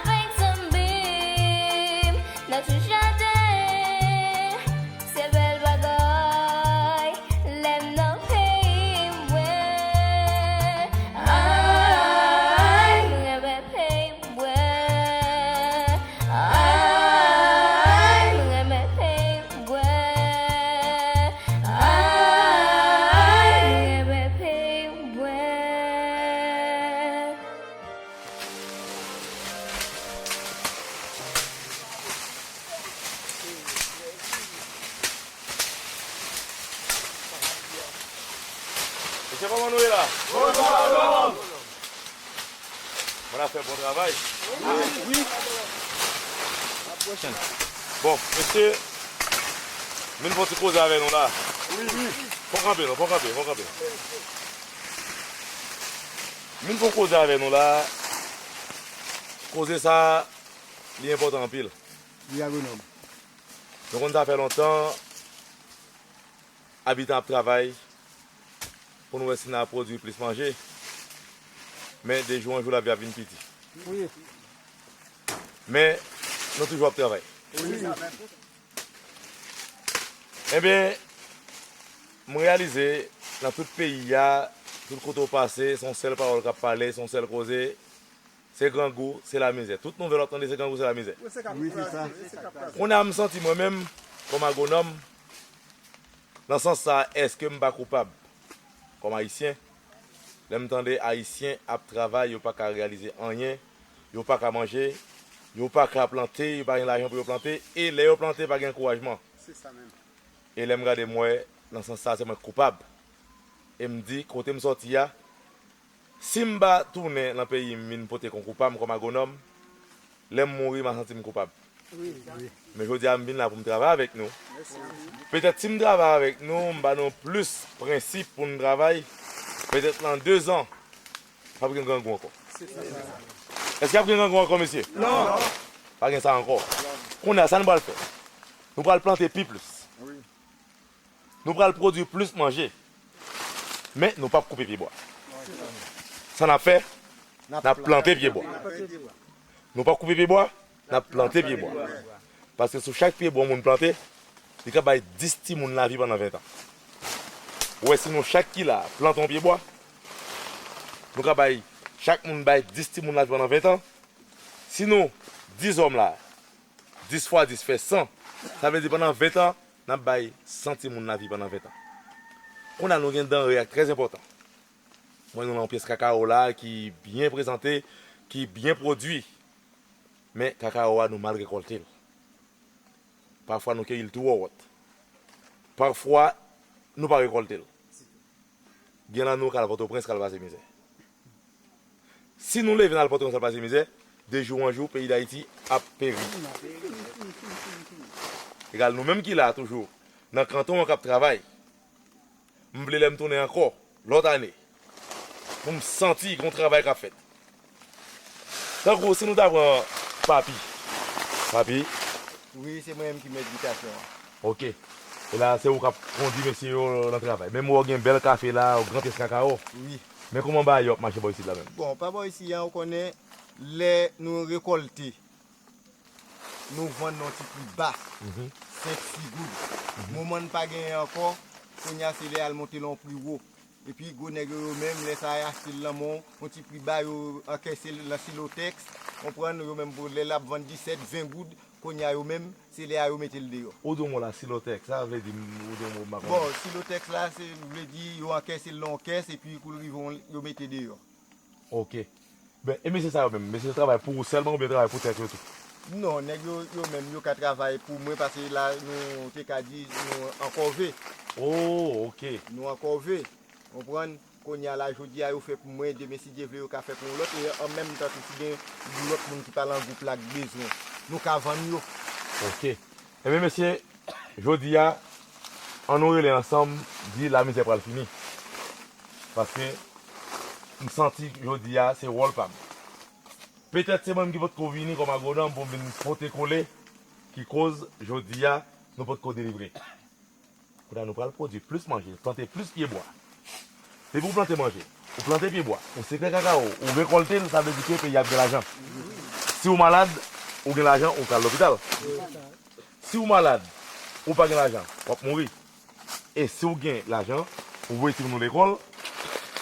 Avec son bim, notre jardin, c'est belle bagaille, l'aime dans pays, ouais. Aïe, m'aime pays, ouais. Aïe, m'aime pays, ouais. Aïe, m'aime pays, ouais.
Monsieur comment nous est là? Bonjour. On a fait bon travail. Oui. Bon, monsieur, nous allons causer avec nous là. Oui. Faut camper, faut camper, faut camper. Nous allons causer avec nous là. Causer ça, c'est important en pile.
Oui, agronome.
Donc on a fait longtemps, habitant travail, pour nous essayer de produire plus manger. Mais des jours en jour la vie a venu petit.
Oui.
Mais nous toujours travail.
Oui.
Eh bien, je réalise dans tout le pays, tout le côté passé, son seul parole qui a parlé, son seul causé, c'est grand goût, c'est la misère. Toute nouvelle entendue, c'est grand goût, c'est la misère.
Oui, c'est ça.
On a me senti moi-même, comme agronome, dans ce sens, est-ce que je ne suis pas coupable, comme haïtien, je m'entendais haïtien à travail, ils n'ont pas qu'à réaliser rien, ils n'ont pas qu'à manger, ils n'ont pas qu'à planter, ils n'ont pas l'argent pour planter, et les planter pas d'encouragement.
C'est ça même.
Et je me regarde moi, dans ce sens, c'est moi coupable. Et me dit, quand je me sorti, si je ne tourne dans le pays, je suis coupable comme agronome, je vais mourir, je me sens coupable.
Oui.
Mais je dis à Mbin là pour me travailler avec nous. Peut-être si je travaille avec nous, je vais plus de principes pour nous travailler. Peut-être dans 2 ans, pas de grand goût encore. Est-ce qu'il y a un grand goût encore, monsieur?
Non.
Pas de ça encore. On a ça, nous allons le faire. Nous allons planter plus. Nous allons produire plus manger. Mais nous ne pouvons pas couper pied bois. Ça n'a fait, nous avons planté pied bois. Nous ne pouvons pas couper pied bois, nous avons planté pied bois. Parce que sur chaque pied bois, nous planté, il y a 10 petits moun la vie pendant 20 ans. Ouais, sinon chaque qui là, plantons pied bois, nous avons chaque moun bail 10 petits moun la vie pendant 20 ans. Sinon, 10 hommes là, 10 fois 10 fait 100. Ça veut dire pendant 20 ans, nous avons 100 petits moun la vie pendant 20 ans. On a un denrée très important. Moi, nous avons une pièce cacao là qui est bien présentée, qui est bien produit. Mais le cacao, nous mal récolté. Parfois, nous cueillons tout haut. Parfois, nous ne pas récolter. Il y en a nous qui ont Port-au-Prince qui ont passé misère. Si nous levons dans le Port-au-Prince qui ont passé misère, de jour en jour, le pays d'Haïti a péri. Regarde, nous-mêmes qui là toujours, dans le canton, on travaille. Je voulais me tourner encore l'autre année pour me sentir qu'on travaille qu'a fait. Donc, si nous avons papi. Papi?
Oui, c'est moi-même qui mets l'éducation.
Ok. Et là, c'est vous qui conduit monsieur dans le travail. Même moi, j'ai un bel café là, au grand cacao.
Oui.
Mais comment va y marcher ici là même?
Bon, pas bon ici, on connaît les nous récolter. Nous vendons un petit plus bas. 5-6 gouttes. Moment pas gagné encore, on y a c'est les monter l'on plus haut. Et puis go nèg même les ça acheter l'amont, un petit plus bas yo encaisser la silotex, on prend yo même pour les lab vendre 17 20 gouttes, qu'on y a yo même, c'est les yo mettre le dehors.
Où donc la silotex, ça veut dire où donc
bon, silotex là c'est veut dire yo encaisser l'on caisse et puis qu'on yo mettre dehors.
OK. Ben et mais c'est ça même, mais c'est travail pour seulement ou bien travail pour tête tout.
Non, nèg yo même yo ka travail pour moi parce que là nous t'ai ka dit nous encore V.
Oh, OK.
Nous encore V. On prend qu'on y a la jodi a yo fait pour moi de mais si Dieu veut yo ka fait pour l'autre et en même temps si bien l'autre monde qui parle en groupe là besoin. Nous ka vendre yo.
OK. Et bien monsieur, jodi a on nous les ensemble dit la misère pour fini. Parce que me senti jodi a c'est rôle pas. Peut-être c'est même qui va venir comme agronome pour venir porter coller qui cause jodi a nous pas de délivrer. Nous allons produire plus manger, planter plus pieds bois. C'est pour planter manger. Vous plantez pied bois, vous sécrez cacao, vous récoltez, ça veut dire que vous avez de l'argent. Si vous êtes malade, vous avez de l'argent, vous allez à l'hôpital. Si vous êtes malade, vous n'avez pas d'argent, vous allez mourir. Et si vous avez de l'argent, vous voyez à l'école,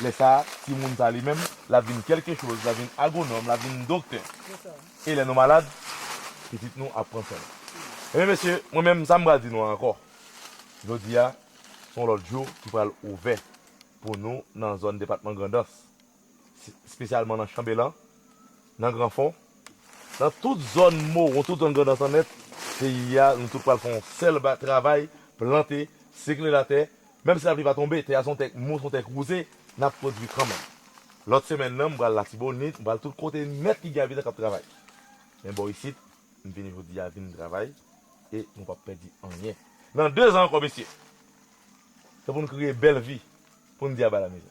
mais ça, si vous êtes lui-même, la vie quelque chose, la vie agronome, la vie docteur. Et les non malades, petit nous apprendre ça. Et bien, monsieur, moi-même, ça me dit nous encore. Je dis, son l'autre jour qui va ouvert pour nous dans la zone département Grandos, spécialement dans Chambellan, dans Grand Fond, dans toute zone mot, toute zone Grandos en net, nous tous faire un seul travail, planter, sécler la terre, même si la pluie va tomber, terre son terre, mou son terre croisée, n'a produit quand même. L'autre semaine, nous allons la Cibonite, nous allons tout côté mettre qui gagne dans le travail. Mais bon, ici, nous venons aujourd'hui à venir travail et nous ne pas perdre rien. Dans 2 ans, comme monsieur, c'est pour nous créer une belle vie, pour nous dire à la maison.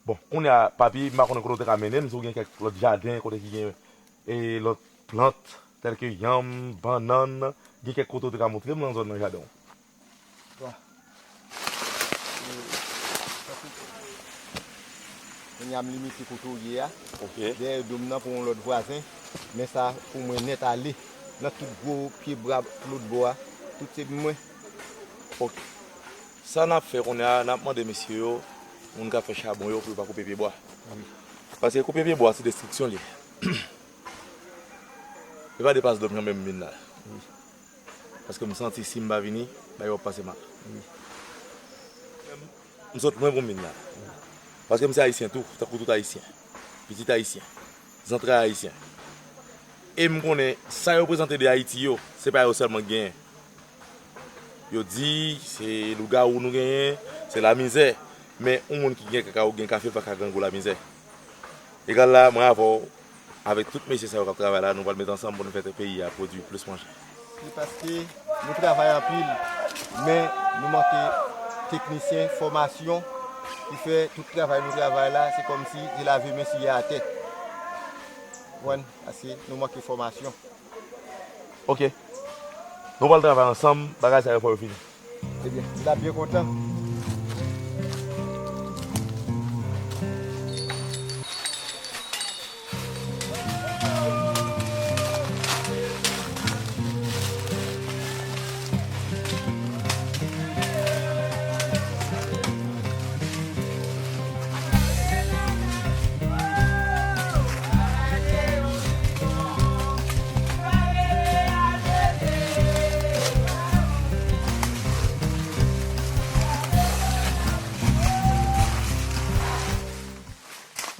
Bon, on est à papier, on a côté ramener, nous avons quelques jardins, côté qui et l'autre plantes, telles que yam, banane, il y a quelques côtés de montrer dans la zone de jardin.
On y a limité pour tout hier. Des dominants pour l'autre voisin. Mais ça, pour moi, net aller. Dans tout gros pied bras, l'autre bois, tout c'est moi.
Ok. Ça n'a fait qu'on a demandé messieurs, on a fait charbon pour pas couper pied bois. Parce que couper pied bois, c'est destruction liée. Il va dépasser de même mine là. Parce que je me sens si je vais venir, il va passer mal. Je suis moins bon mine là. Parce que je suis haïtien tout, tout haïtien. Petit haïtien, entrées haïtien. Et je connais ça représente de Haïti, ce n'est pas seulement gain. Je dis c'est le gars où nous gagnons, c'est la misère. Mais un monde qui gagne cacao, gagne café, pas gagner la misère. Et quand là, moi, avec toutes mes messieurs qui travaillent là, nous allons mettre ensemble pour nous faire un pays à produire plus manger.
C'est parce que nous travaillons en pile, mais nous manquons techniciens, formation, qui fait tout le travail, nous travaillons là, c'est comme si il avait monsieur à la tête. Voilà, nous manquons formation.
Ok. Nous allons travailler ensemble, bagage ça va finir.
C'est bien, vous êtes bien content.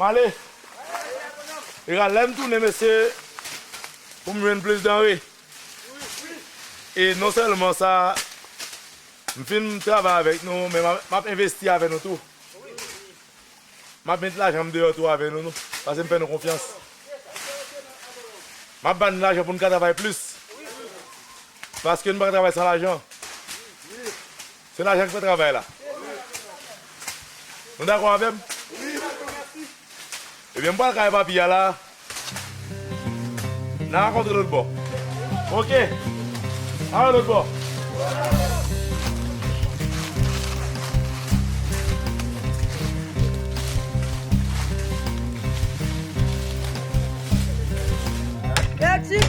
Allez, l'aime tourner, monsieur, pour me mettre plus d'envie. Et non seulement ça, je fais travail avec nous, mais je investi avec nous tout. Je mets l'argent dehors tout avec nous, parce que je fais nous confiance. Je donne l'argent pour nous travailler plus. Parce que nous ne pouvons pas travailler sans l'argent. C'est l'argent qui fait travailler là. Nous d'accord avec moi? Et bien, je vais papier là. On a rencontré l'autre bord. Ok. À l'autre bord.
Merci.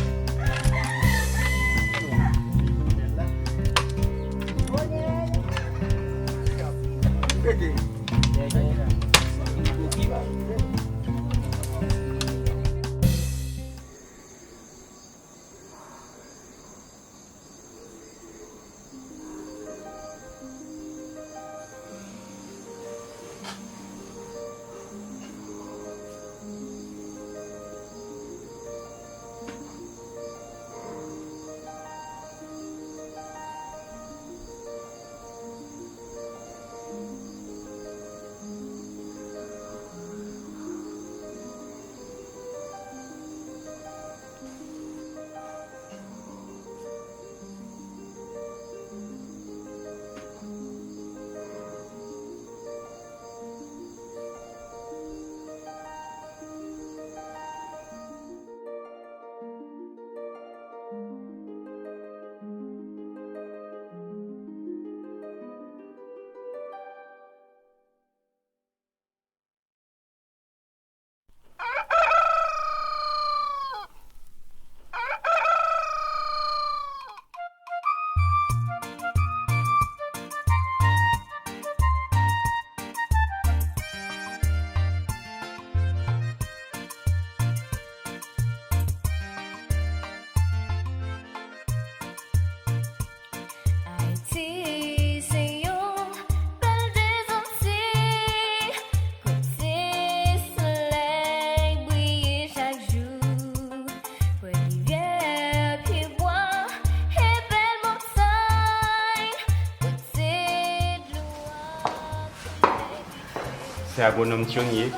c'est agronome Thionnier.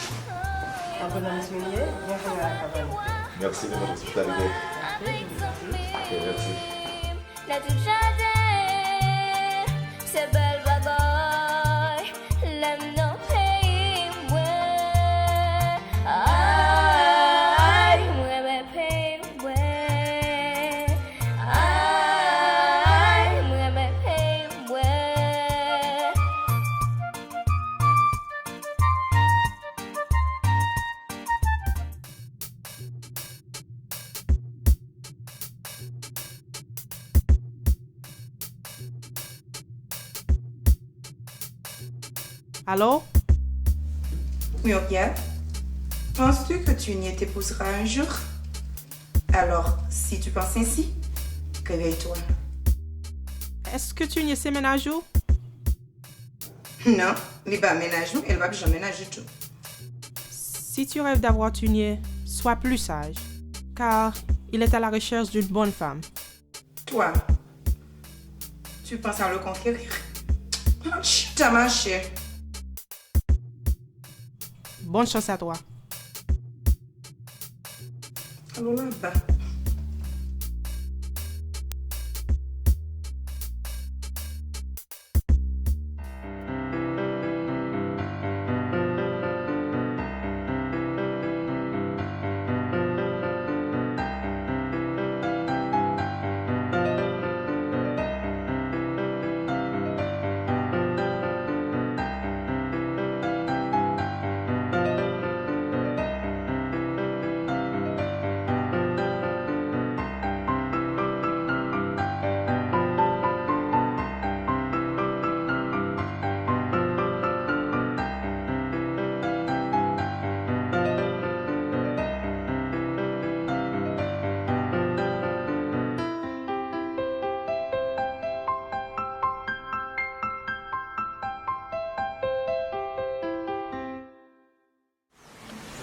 Agronome Thionnier, bienvenue à la cabane.
Merci de votre hospitalité. Ok, merci.
La petite jardin, c'est belle bagaille, l'aime non pays, ouais. Aïe, moi, me pays, ouais. Aïe, moi, me pays, ouais.
Allô?
Oui, Pierre. Penses-tu que tu n'y t'épouseras un jour? Alors, si tu penses ainsi, réveille-toi.
Est-ce que tu n'y sais ménager?
Non, il va ménager, elle va jamais ménager tout.
Si tu rêves d'avoir Tunier, sois plus sage, car il est à la recherche d'une bonne femme.
Toi, tu penses à le conquérir? T'as marché.
Bonne chance à toi.
Allons là-bas.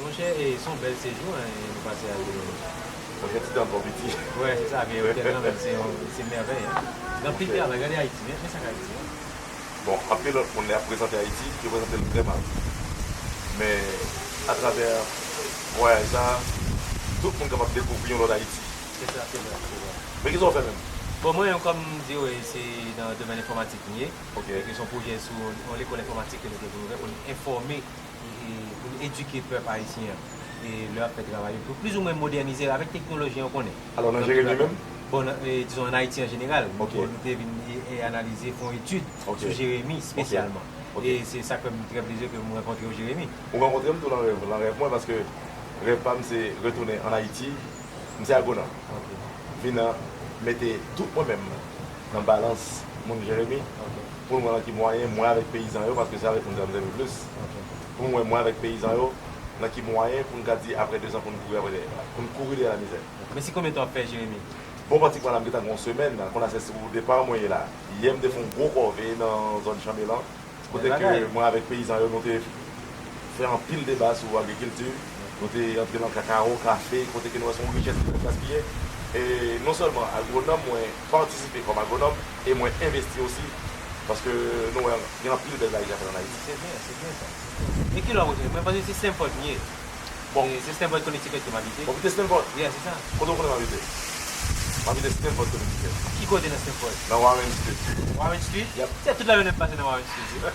Mon cher, et son bel séjour, hein, nous passons à
Donc, c'est un bon petit.
Ouais, c'est ça, mais c'est merveille. Hein. Dans le pays, on a regardé Haïti, mais c'est ça qu'Haïti. Hein.
Bon, après, on est présenté Haïti, je présenté le très mal. Mais à travers voyage, tout le monde est capable de découvrir l'autre Haïti.
C'est ça, c'est vrai.
Mais qu'est-ce qu'on fait même?
Bon, moi, comme je dis, c'est dans le domaine informatique.
Ok.
Et son projet sur l'école informatique que nous développons pour informer et pour éduquer le peuple haïtien. Et leur fait travailler pour plus ou moins moderniser avec la technologie qu'on connaît.
Alors, dans Jérémy même?
Bon, disons en Haïti en général.
Ok.
Nous devons analyser, font études sur Jérémy spécialement.
Okay.
Et c'est ça que me très plaisir que vous rencontrez au Jérémy.
Vous rencontrez tout dans le rêve, moi, parce que le rêve, c'est retourner en Haïti, c'est à Gona. Venir mettre tout moi-même dans la balance, mon Jérémy, pour moi qui moyen, moi avec paysans, parce que c'est avec nous avons plus. Pour moi avec paysans, dans qui moyen pour nous dire après 2 ans pour nous courir de la misère.
Mais c'est combien de temps fait Jérémy?
Bon, pratiquement, on a une semaine, qu'on a cessé au départ, moi là. Hier, je fais un gros corvée dans la zone Chamelan. Côté que moi avec paysans, nous avons fait un pile de débat sur l'agriculture. Nous avons entré dans le cacao, café, côté que nous avons une richesse de gaspiller. Et non seulement agronome, moi participer comme agronome et moi investir aussi. Parce que nous avons un pile de débat en Haïti.
C'est bien ça. Et qui l'a retenu? Parce que c'est Stanford, bon. C'est Stanford Connecticut que m'habite.
Bon, c'est Stanford?
Oui, c'est ça.
Quand on m'habite? M'habite Stanford Connecticut.
Qui côté dans Stanford?
Dans Warren Street.
Warren Street? C'est toute la journée passée dans Warren Street.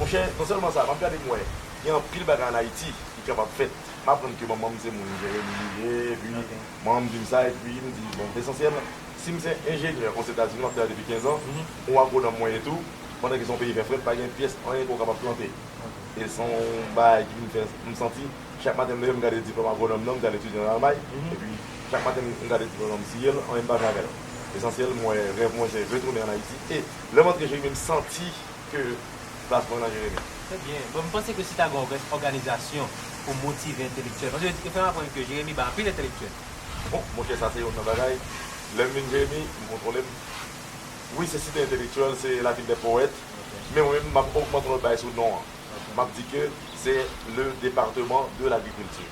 Mon cher, non seulement ça, je vais regarder moi. Il y a un pile de bagages en Haïti qui est capable de faire. Je vais apprendre que maman c'est mon Jérémy, puis maman me dit ça, et puis il me dit, bon, l'essentiel, si je suis ingénieur aux États-Unis, je depuis 15 ans, on a un moi et tout, pendant que son pays fait frais, pas une pièce, rien qu'on est capable de planter. Et son bail qui me fait me sentir, chaque matin, je regarde le diplôme agronome, je regarde l'étudiant en Allemagne, et puis chaque matin, je regarde le diplôme ciel, on est pas avec. L'essentiel, mon rêve, moi, c'est retourner en Haïti. Et le moment que j'ai même senti que place pour en Jérémy.
Très bien. Bon, je pense que si tu as une organisation pour motiver intellectuel, parce que tu fais apprendre que Jérémy va appeler intellectuel.
Bon, mon cher, ça c'est un bagaille. L'homme Jérémy, mon problème, oui, c'est cité intellectuel, c'est la ville des poètes, mais moi-même, je augmente le bail sous le nom. Je dis que c'est le département de l'agriculture.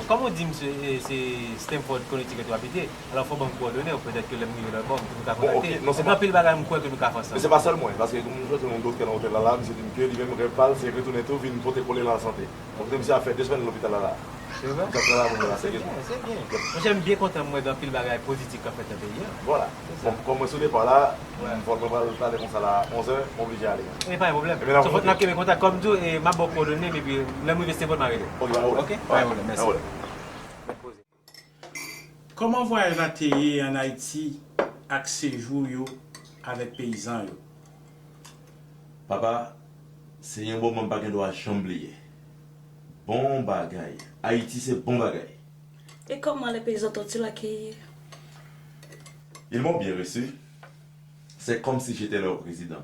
Comme on dit, monsieur, c'est Stamford, Connecticut, tu habites, alors il faut me coordonner, peut-être que les mieux de bon, que nous avons contacté.
Non, c'est
pas pile bagage que nous avons fait ça.
Mais c'est pas seulement, parce que comme nous sommes d'autres qui sont dans l'hôtel là, monsieur dit que lui-même répare, c'est retourner tout, vient porter pour la santé. Donc, monsieur a fait 2 semaines à l'hôpital là.
C'est vrai? C'est bien. Moi, j'aime bien quand moi dans pile bagage positif qu'a fait le pays.
Voilà. Bon, comme moi, sur le départ là, il faut parler comme ça là, 11h, obligé à aller.
Mais pas de problème. Sauf que nous avons contact comme tout et ma bonne coordonnée, mais puis là, nous restons pour m'arrêter. Ok? Merci.
Comment voyage la télé en Haïti avec séjour avec paysans?
Papa, c'est un bon moment qui doit chambler. Bon bagay. Haïti, c'est bon bagay.
Et comment les paysans t'ont-ils accueilli?
Ils m'ont bien reçu. C'est comme si j'étais leur président.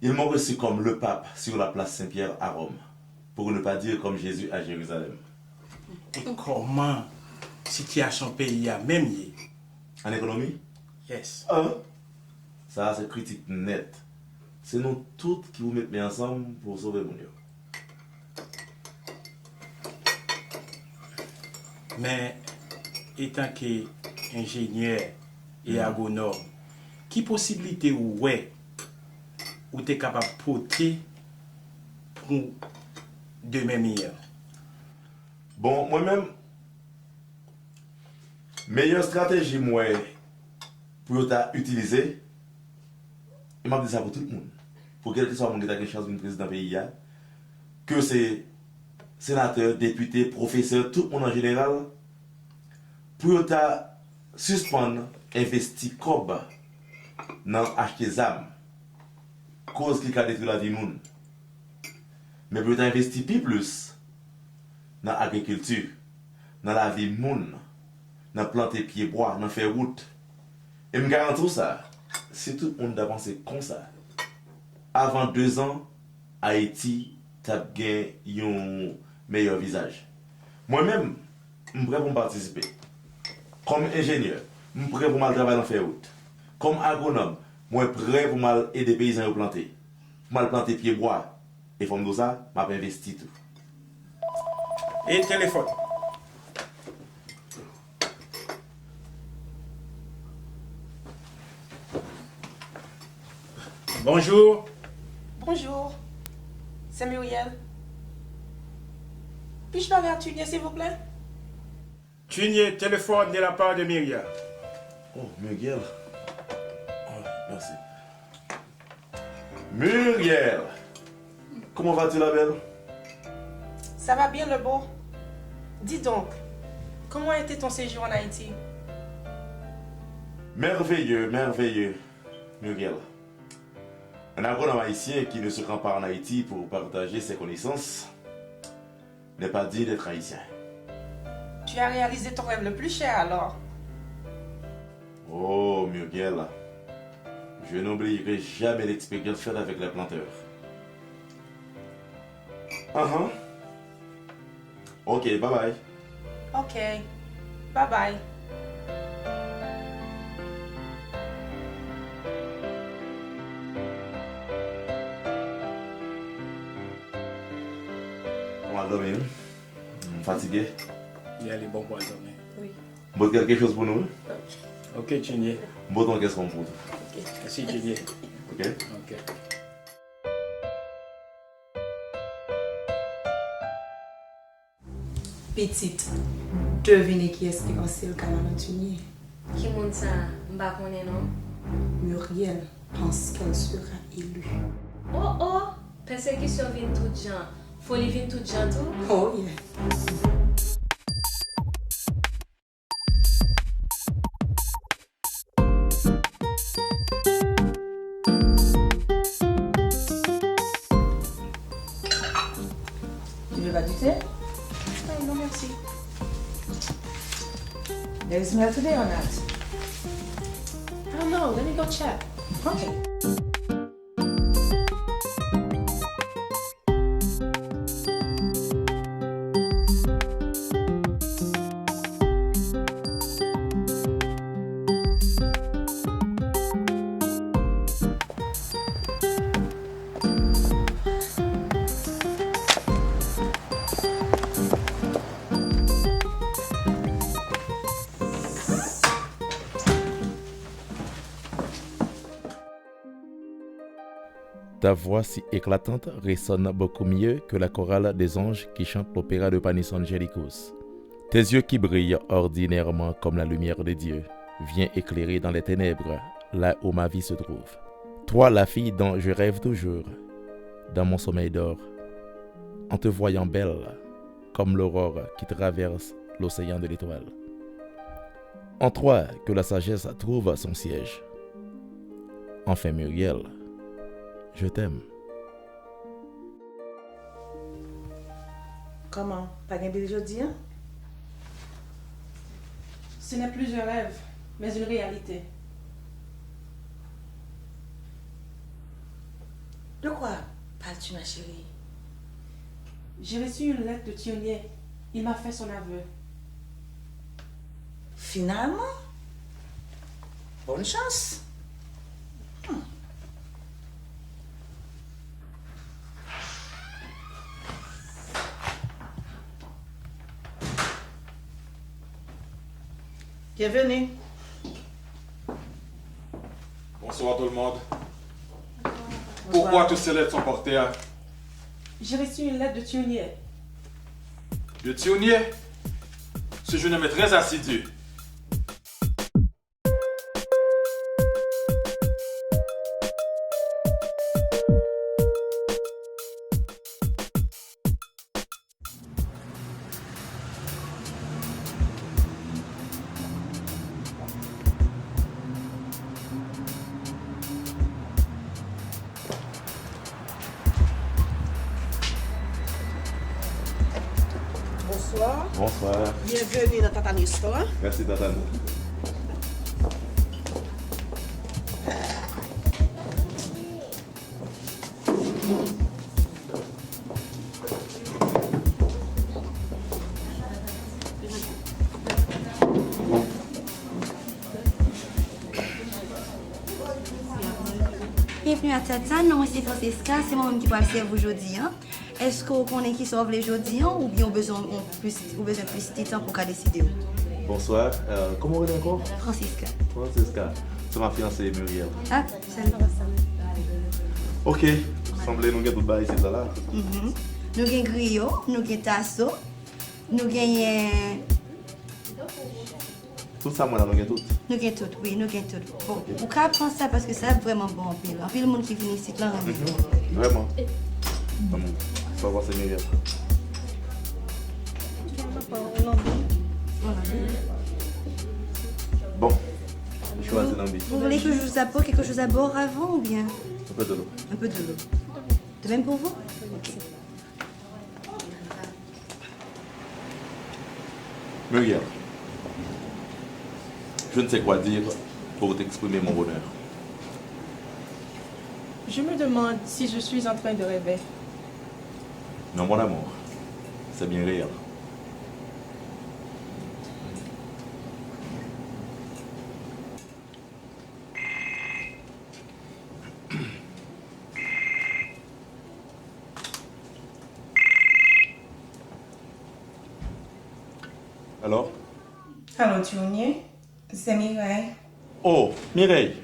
Ils m'ont reçu comme le pape sur la place Saint-Pierre à Rome, pour ne pas dire comme Jésus à Jérusalem.
Et comment situation pays a même yé?
En économie?
Yes.
Ça, c'est critique net. C'est nous toutes qui vous mettons ensemble pour sauver mon Dieu.
Mais, étant qu'ingénieur et agronome, qui possibilité ou tu es capable de porter pour demain meilleur?
Bon, moi-même, meilleure stratégie moi pour utiliser, et m'a dit ça pour tout le monde. Pour quel que soit mon gars qui a chance d'une président pays, que c'est sénateur, député, professeur, tout le monde en général, pour suspendre, investir comme dans acheter des armes, cause qui a détruit la vie de monde. Mais pour investir plus dans l'agriculture, dans la vie de monde, dans planter pieds bois, dans faire route. Et me garantis ça, si tout le monde a pensé comme ça, avant 2 ans, Haïti a gagné un meilleur visage. Moi-même, je suis prêt pour participer. Comme ingénieur, je suis prêt pour travailler dans faire route. Comme agronome, je suis prêt pour aider les paysans à planter. Pour planter pieds bois. Et comme ça, je vais investir tout.
Et téléphone. Bonjour.
Bonjour. C'est Muriel. Puis-je parler à Tunier, s'il vous plaît?
Tunier, téléphone de la part de Myriam.
Oh, Muriel. Oh, merci. Muriel. Comment vas-tu, la belle?
Ça va bien, le beau. Dis donc, comment a été ton séjour en Haïti?
Merveilleux, merveilleux, Muriel. Un agronome haïtien qui ne se rend pas en Haïti pour partager ses connaissances n'est pas digne d'être haïtien.
Tu as réalisé ton rêve le plus cher alors?
Oh, Muriel, je n'oublierai jamais l'expérience faite avec les planteurs. Ok, bye bye.
Ok, bye bye.
On va dormir. Fatigué.
Il y a les bons pour dormir.
Oui.
Vous avez quelque chose pour nous?
Ok, Tunier.
Bon, qu'est-ce qu'on fout?
Merci, Tunier.
Ok.
Ok.
Petite, devinez qui est-ce qui a lancé le canal en Tunier?
Qui monte ça? M'ba connaît non?
Muriel pense qu'elle sera élue.
Oh, persécution vient tout gens. Folie vient tout gens tout?
Oh yeah.
Tu veux pas du thé? Non, merci. There's milk today or not? I don't know. Let me go check. Okay.
Ta voix si éclatante résonne beaucoup mieux que la chorale des anges qui chantent l'opéra de Panis Angelicus. Tes yeux qui brillent ordinairement comme la lumière de Dieu, viens éclairer dans les ténèbres, là où ma vie se trouve. Toi, la fille dont je rêve toujours, dans mon sommeil d'or, en te voyant belle, comme l'aurore qui traverse l'océan de l'étoile. En toi que la sagesse trouve son siège. Enfin, Muriel, je t'aime.
Comment? Pas gagné aujourd'hui, hein?
Ce n'est plus un rêve, mais une réalité.
De quoi parles-tu, ma chérie?
J'ai reçu une lettre de Thionnier. Il m'a fait son aveu.
Finalement? Bonne chance. Bienvenue.
Bonsoir tout le monde. Pourquoi toutes ces lettres sont portées à...
J'ai reçu une lettre de Thionnier.
De Thionnier? Ce jeune homme est très assidu.
Bonsoir. Bonsoir.
Bienvenue dans Tatani Store.
Merci, Tatane.
Bienvenue à Tatane, non, c'est Francesca, c'est moi-même qui parle servir aujourd'hui. Hein. Est-ce qu'on connaît qui sauve les aujourd'hui ou bien on besoin plus de temps pour décider?
Bonsoir. Comment on est encore?
Francesca.
Francesca. C'est ma fiancée Muriel.
Ah, salut.
Ok. Semblez nous gagner tout bas ici, là.
Nous avons griot, nous avons tasso, nous avons...
Tout ça, moi, nous avons tout.
Nous avons tout, oui, nous avons tout. Bon, vous pouvez prendre ça parce que c'est vraiment bon en pile. En pile, le monde qui vient ici, là,
Vraiment. Ça va, c'est Muriel. Bon, je choisis l'ambi.
Vous voulez que je vous apporte quelque chose à boire avant ou bien?
Un peu de l'eau.
Un peu de l'eau. De même pour vous? Ok.
Muriel, je ne sais quoi dire pour t'exprimer mon bonheur.
Je me demande si je suis en train de rêver.
Non, mon amour, c'est bien réel. Alors?
Allô, Thionnier? C'est Mireille.
Oh, Mireille,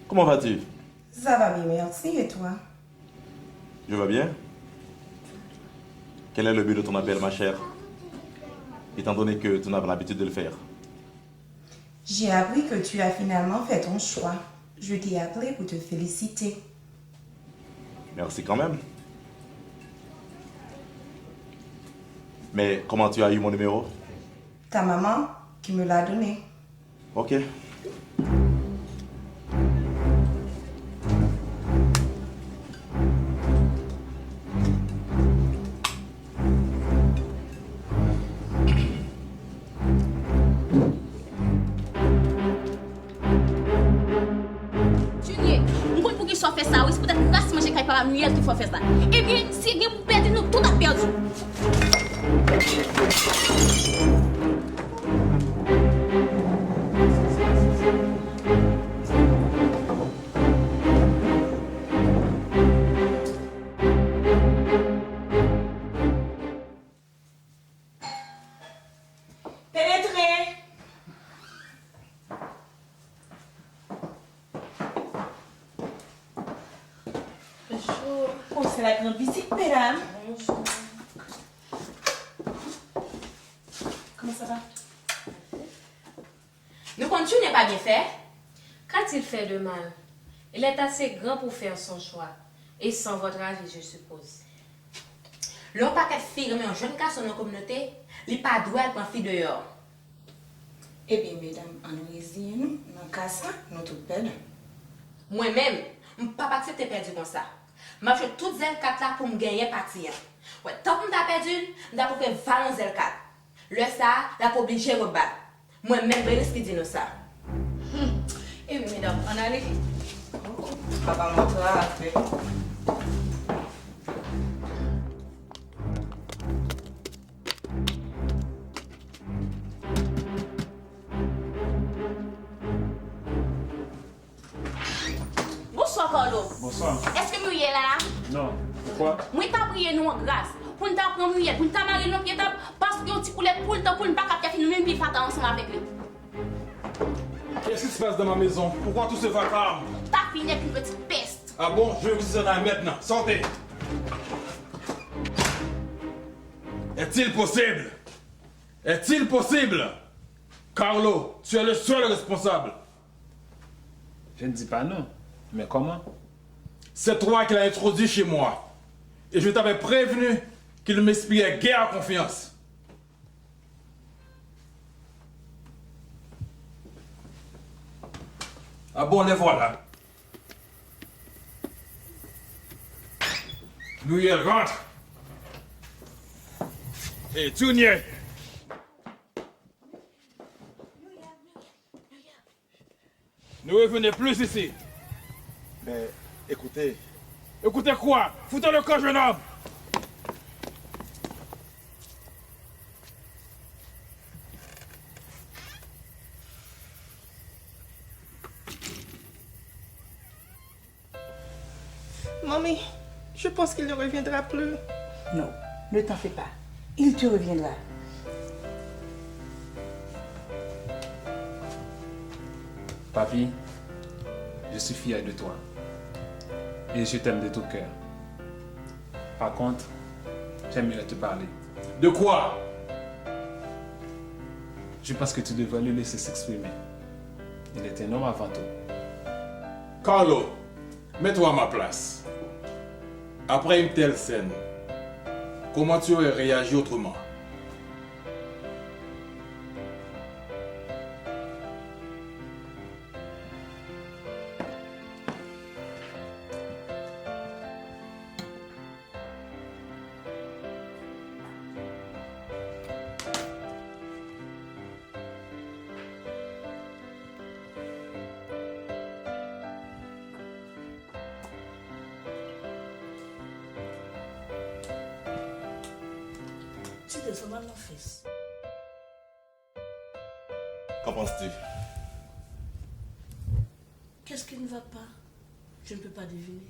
comment vas-tu?
Ça va bien, merci. Et toi?
Je vais bien. Quel est le but de ton appel, ma chère? Étant donné que tu n'as pas l'habitude de le faire.
J'ai appris que tu as finalement fait ton choix. Je t'ai appelé pour te féliciter.
Merci quand même. Mais comment tu as eu mon numéro?
Ta maman qui me l'a donné.
Ok.
Fait ça, oui, c'est peut-être grâce à manger qu'il par la Muriel qu'il faut faire ça. Eh bien, si vous perdez, nous tout a perdu.
Pénétrez. Bonjour. Oh, c'est la grande visite, mesdames.
Bonjour.
Comment ça va?
Nous comptons n'est pas bien fait.
Qu'a-t-il fait de mal? Il est assez grand pour faire son choix. Et sans votre avis, je suppose.
L'on paquet de filles mais un jeune garçon dans la communauté, il pas droit prendre fille dehors.
Eh bien, mesdames, en résine, dans le cas ça, nous toutes belles.
Moi-même, je ne peux pas accepter perdu comme ça. Je vais toutes les 4 là pour me gagner partie. Ouais, tant que je suis perdu, je vais faire valons les 4. Le ça, je suis obligé de rebattre. Moi-même, je risque de dire ça.
Eh bien, mesdames, on allait. Papa m'a fait.
Bonsoir, Carlo.
Bonsoir.
Est-ce que Muriel est là?
Non. Pourquoi?
Moi, t'as prié nous en grâce. Pour nous prendre Muriel, pour nous marier nos pieds, parce que tu poulet pour ne pas capter nous même vivre ensemble avec lui.
Qu'est-ce qui se passe dans ma maison? Pourquoi tout ce vacarme?
Ta fille n'est qu'une petite peste.
Ah bon, je vais vous dire maintenant. Sortez. Est-il possible? Est-il possible? Carlo, tu es le seul responsable.
Je ne dis pas non. Mais comment?
C'est toi qui l'as introduit chez moi. Et je t'avais prévenu qu'il ne m'inspirait guère confiance. Ah bon, les voilà. Muriel, rentre. Et Tounier. Ne revenez plus ici.
Mais écoutez.
Écoutez quoi? Foutez le camp, jeune homme.
Mamie, je pense qu'il ne reviendra plus.
Non, ne t'en fais pas. Il te reviendra.
Papi, je suis fier de toi. Et je t'aime de tout cœur. Par contre, j'aimerais te parler.
De quoi?
Je pense que tu devrais le laisser s'exprimer. Il est un homme avant tout.
Carlo, mets-toi à ma place. Après une telle scène, comment tu aurais réagi autrement?
Tu descends mal mon fils.
Qu'en penses-tu?
Qu'est-ce qui ne va pas? Je ne peux pas deviner.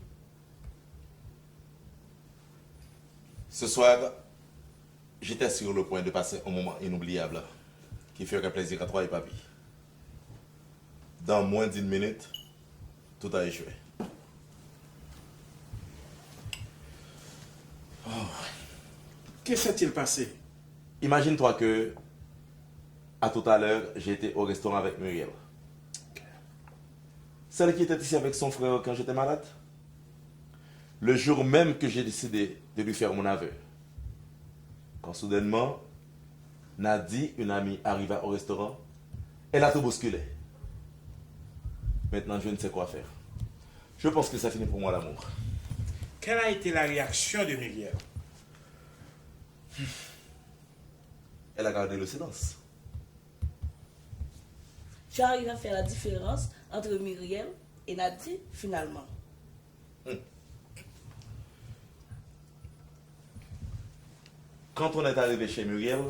Ce soir, j'étais sur le point de passer un moment inoubliable qui ferait plaisir à toi et papy. Dans moins d'1 minute, tout a échoué.
Oh. Que s'est-il passé?
Imagine-toi que, à tout à l'heure, j'étais au restaurant avec Muriel. Celle qui était ici avec son frère quand j'étais malade. Le jour même que j'ai décidé de lui faire mon aveu. Quand soudainement, Nadie, une amie, arriva au restaurant, elle a tout bousculé. Maintenant, je ne sais quoi faire. Je pense que ça finit pour moi l'amour.
Quelle a été la réaction de Muriel?
Elle a gardé le silence.
Tu arrives à faire la différence entre Muriel et Nadie, finalement.
Quand on est arrivé chez Muriel,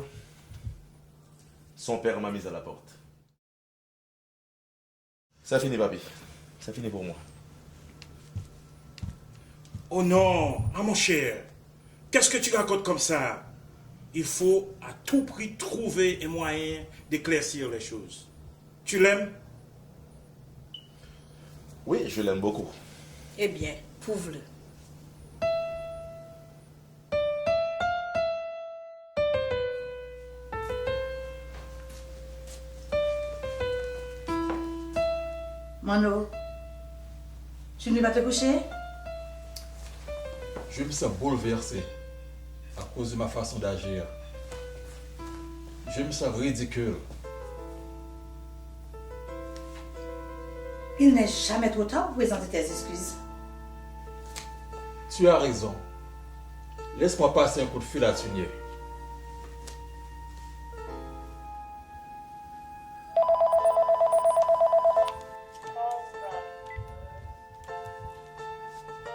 son père m'a mis à la porte. Ça finit, papi. Ça finit pour moi.
Oh non, ah mon cher, qu'est-ce que tu racontes comme ça? Il faut à tout prix trouver un moyen d'éclaircir les choses. Tu l'aimes?
Oui, je l'aime beaucoup.
Eh bien, prouve-le.
Mano, tu ne vas pas te coucher?
Je me sens bouleversé à cause de ma façon d'agir. Je me sens ridicule.
Il n'est jamais trop tard pour présenter tes excuses.
Tu as raison. Laisse-moi passer un coup de fil à Tunier.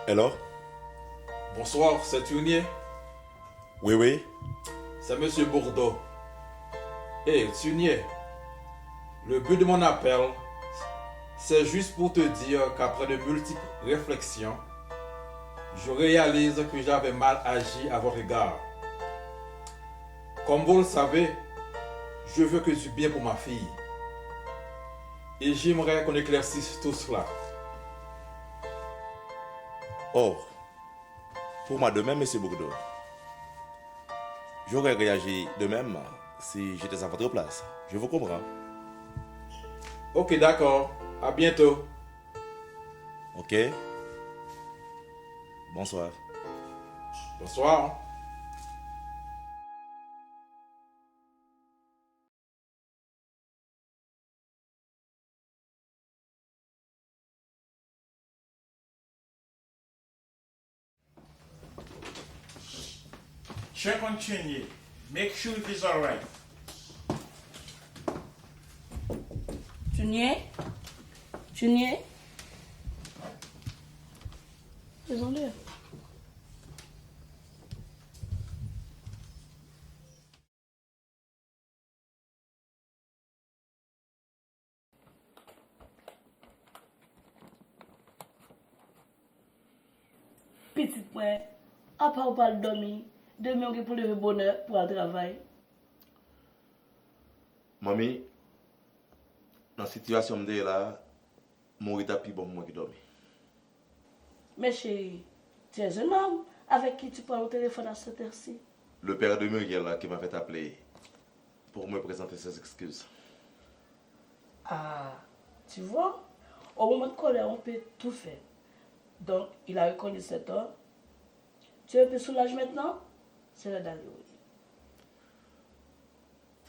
Alors?
Bonsoir, c'est Tunier?
Oui, oui.
C'est Monsieur Bourdeau. Hé, Tunier, le but de mon appel, c'est juste pour te dire qu'après de multiples réflexions, je réalise que j'avais mal agi à votre égard. Comme vous le savez, je veux que du bien pour ma fille. Et j'aimerais qu'on éclaircisse tout cela.
Or, pour moi de même, M. Bourdeau, j'aurais réagi de même si j'étais à votre place. Je vous comprends.
Ok, d'accord. À bientôt.
Ok. Bonsoir.
Bonsoir.
Check on Chinye. Make sure it is all right.
Junior? Junior? Désolé. Petit point, à part pas le dormir, demain on pour lever bonheur pour le travail.
Mami, dans la situation de là, mon état plus bon moi qui dormi.
Mais chérie, tu es un homme avec qui tu parles au téléphone à cette heure-ci.
Le père de Muriel là, qui m'a fait appeler pour me présenter ses excuses.
Ah, tu vois, au moment de colère, on peut tout faire. Donc, il a reconnu cet homme. Tu es un peu soulagé maintenant? C'est l'heure d'aller.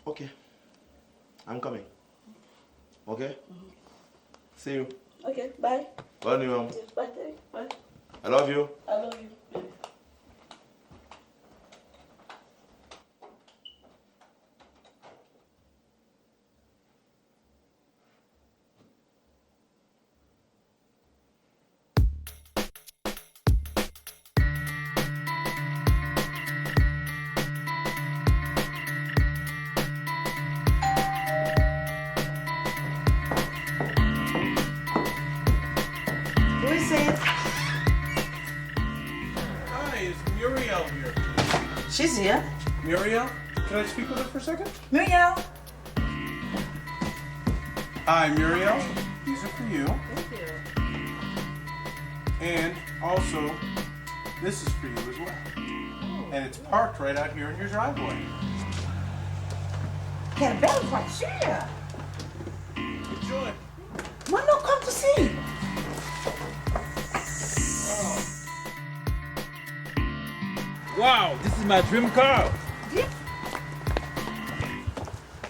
Ok. I'm coming. Ok? See you.
Okay, bye.
Bonne nuit, mom.
Bye, bye.
I love you.
I love you, baby.
Who is it?
Hi, is Muriel here?
She's here.
Muriel? Can I speak with her for a second?
Muriel.
Hi, Muriel. These are for you.
Thank you.
And also, this is for you as well. And it's parked right out here in your driveway.
Quelle belle voiture.
Enjoy.
Mano, come to see.
Wow, this is my dream car.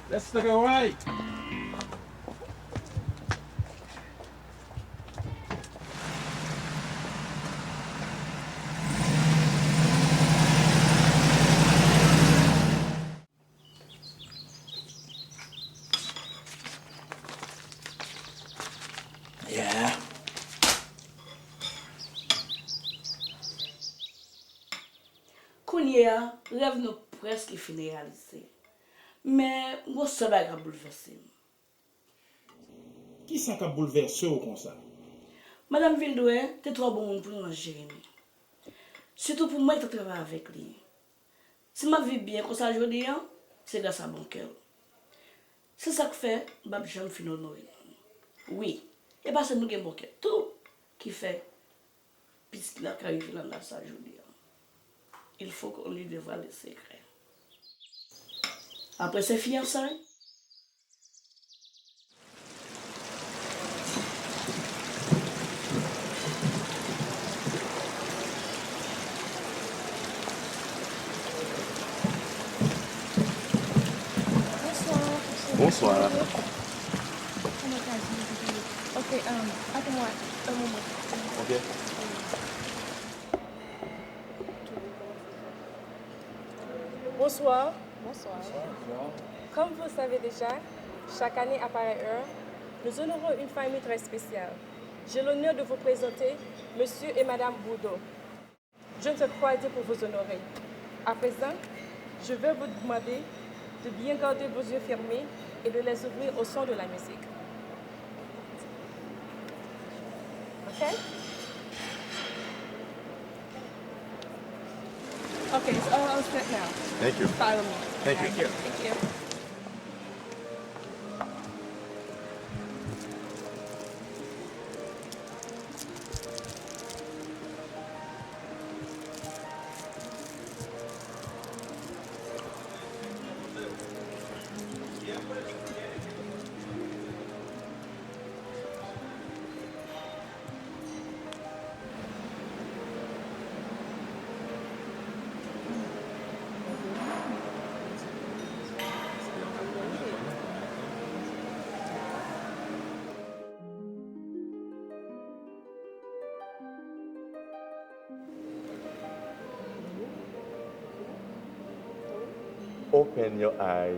Let's take a ride.
Yeah.
Kounye a, rêve nous presque fini réalisé. Mais, moi, ça va être bouleversé.
Qui ça qui a bouleversé ou comme ça?
Madame Vildoué, t'es trop bon pour nous gérer. Surtout pour moi qui travaille avec lui. Si ma vie bien comme ça aujourd'hui, c'est grâce à mon cœur. C'est ça que fait, je me suis honoré. Oui, et parce que nous avons tout qui fait, puisqu'il a arrivé dans la salle aujourd'hui. Il faut qu'on lui dévoile les secrets. Après ses fiançailles,
Bonsoir.
Ok, attends-moi un moment.
Ok.
Bonsoir. Bonsoir. Comme vous le savez déjà, chaque année à pareille heure, nous honorons une famille très spéciale. J'ai l'honneur de vous présenter Monsieur et Madame Bourdeau. Je ne sais quoi dire pour vous honorer. À présent, je vais vous demander de bien garder vos yeux fermés et de les ouvrir au son de la musique. OK? Okay, it's all set now.
Thank you.
Follow me.
Thank you.
Thank you.
Open your eyes.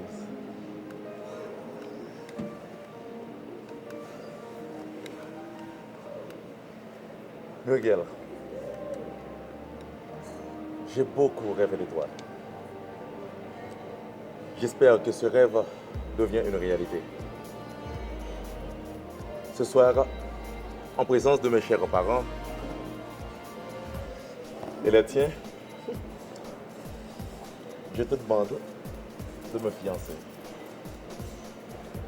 Muriel, j'ai beaucoup rêvé de toi. J'espère que ce rêve devient une réalité. Ce soir, en présence de mes chers parents et les tiens, je te demande de me fiancer.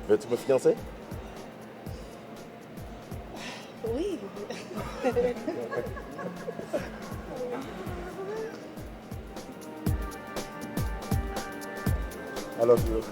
Veux-tu me fiancer?
Oui.
I love you.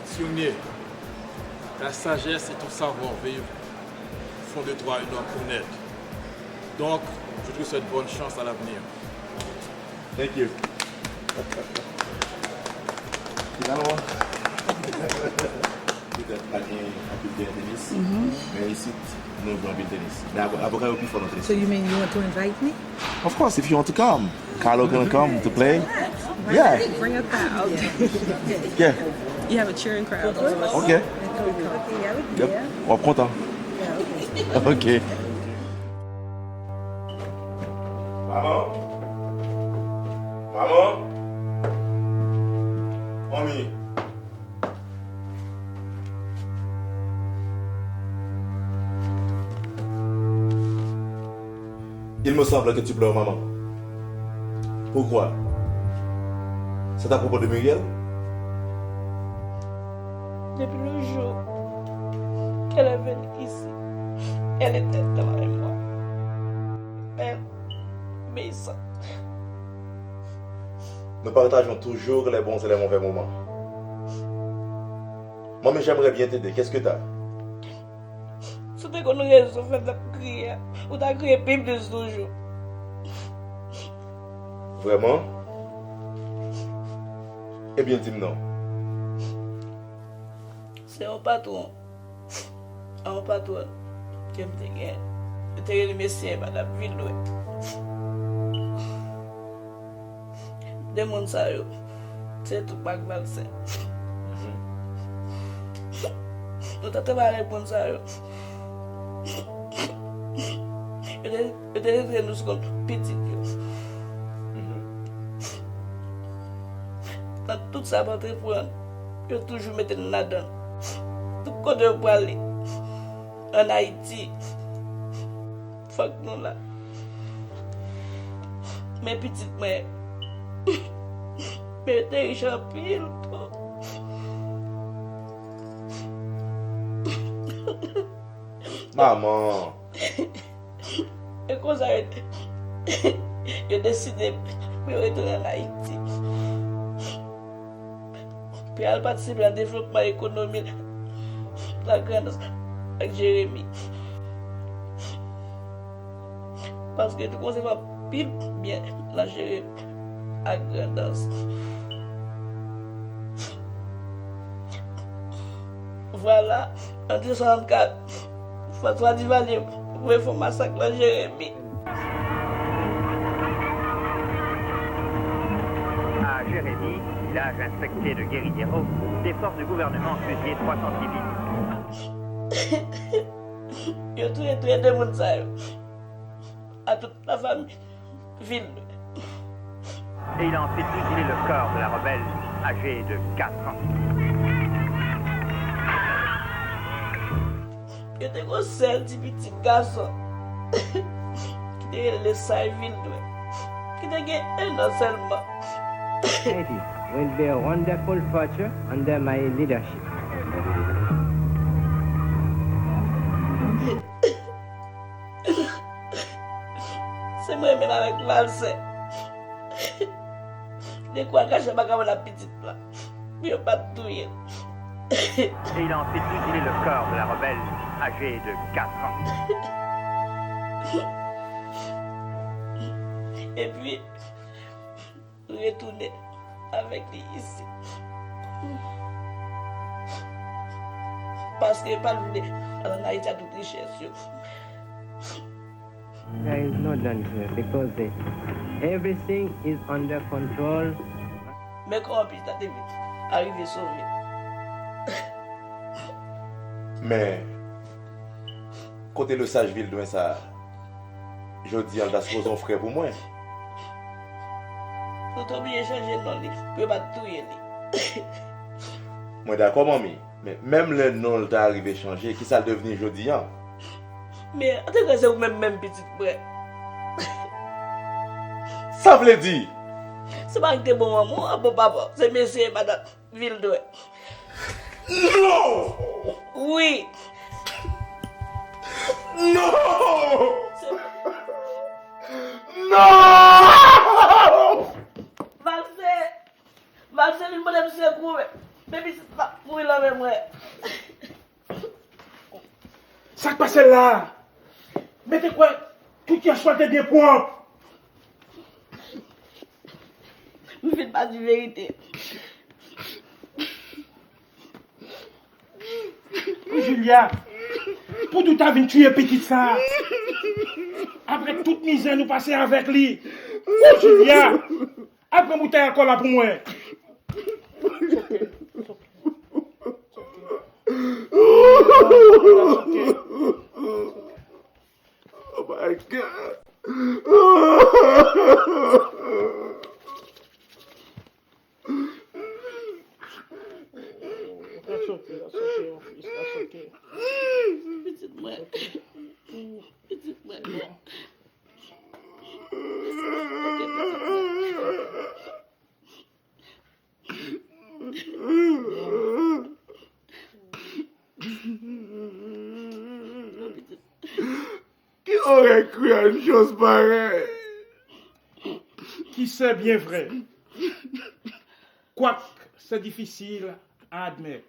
Sionnier, ta sagesse et ton savoir-vivre font de toi un homme honnête. Donc, je te souhaite bonne chance à l'avenir.
Thank you. Finalement, peut-être pas bien tennis, mais ici, nous jouons bien tennis. Mais après, on peut faire notre tennis.
So you mean you want to invite me?
Of course, if you want to come. Carlo can come to play. Yeah.
Bring a crowd.
Yeah.
You have a cheering crowd.
Okay. Yep. On va content. Ok. Maman? Maman? Mamie? Il me semble que tu pleures, maman. Pourquoi? C'est à propos de Muriel?
Depuis le jour qu'elle est venue ici, elle était devant moi. Belle, mais ça.
Nous partageons toujours les bons et les mauvais moments. Moi, mais j'aimerais bien t'aider. Qu'est-ce que t'as?
C'était qu'on aurait fait de crier. Ou t'as crié plus de ce jour.
Vraiment? Eh bien, dis-moi non.
C'est un patron. Un patron qui me dit que tu es le messie, madame Villoué. Des gens ça, c'est tout pas mal. Nous t'avons pas répondu ça. Peut-être que nous sommes petits. Dans tout ça, pour te prendre, je toujours mettre là-dedans. Tout côté pour aller en Haïti. Faut que nous là. Mes petites mères. Mais t'es riche en pile.
Maman.
Et comme ça, j'ai décidé de retourner en Haïti. Puis elle participe au développement économique de la grandeur avec Jérémy. Parce que tout le monde va pile bien la gérer à grandeur. Voilà, en 1964, François Duvalier pouvait faire massacre à Jérémy.
À Jérémy, village infecté de guérilleros, des forces du gouvernement ont fusillé 300 civils.
Il a tué deux personnes à toute la famille, ville.
Et il a ensuite mutilé le corps de la rebelle âgée de 4 ans.
Il était un seul petit garçon qui était laissé ville, qui était un an seulement.
It will be a wonderful future under my leadership.
C'est moi-même avec Valsé. Je crois que je ne vais pas la petite là. Mais je ne vais pas tout.
Et il a ensuite mutilé le corps de la rebelle âgée de 4 ans.
Et puis, retourner avec lui ici. Parce que pas lui, en Haïti a tout richesse.
There is no danger because everything is under control.
Mais comment peut-il arriver sauvé?
Mais, côté le sage ville de ça, je dis, on a supposé un frère pour moi.
Nous t'as bien changé de nom, tu peux pas tout y aller.
Moi d'accord, mamie. Mais même le nom t'a arrivé changer, qui ça devenu jodi hein?
Mais, en tout cas, c'est vous-même petite frère.
Ça veut dire?
C'est pas que bon maman, bon papa, c'est monsieur et madame Vildoué.
Non!
Oui!
Non!
Non! Valsé, il m'a dit que mais c'est pas pour la même.
Ça passe là. Mettez quoi? Tout qui a choisi bien propre.
Ne faites pas du vérité.
Julia, pour tout à tuer petite ça. Après toute misère nous passer avec lui. Oh Julia, après nous t'es encore là pour moi.
Oh my God.
That's okay, mon fils, that's okay.
Petite moi. Petite moi.
Qui aurait cru à une chose pareille?
Qui c'est bien vrai. Quoique c'est difficile à admettre.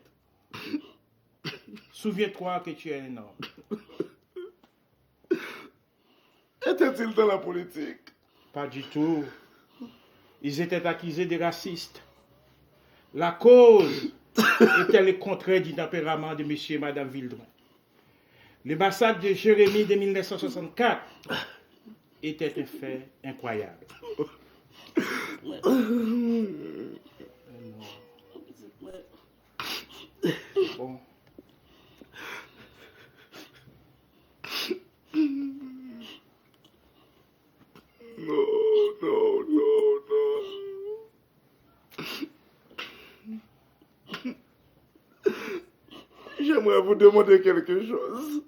Souviens-toi que tu es un homme.
Était-il dans la politique?
Pas du tout. Ils étaient accusés de racistes. La cause était le contraire du tempérament de monsieur et madame Vildoué. Le massacre de Jérémy de 1964 était un fait incroyable. Bon.
Non. J'aimerais vous demander quelque chose.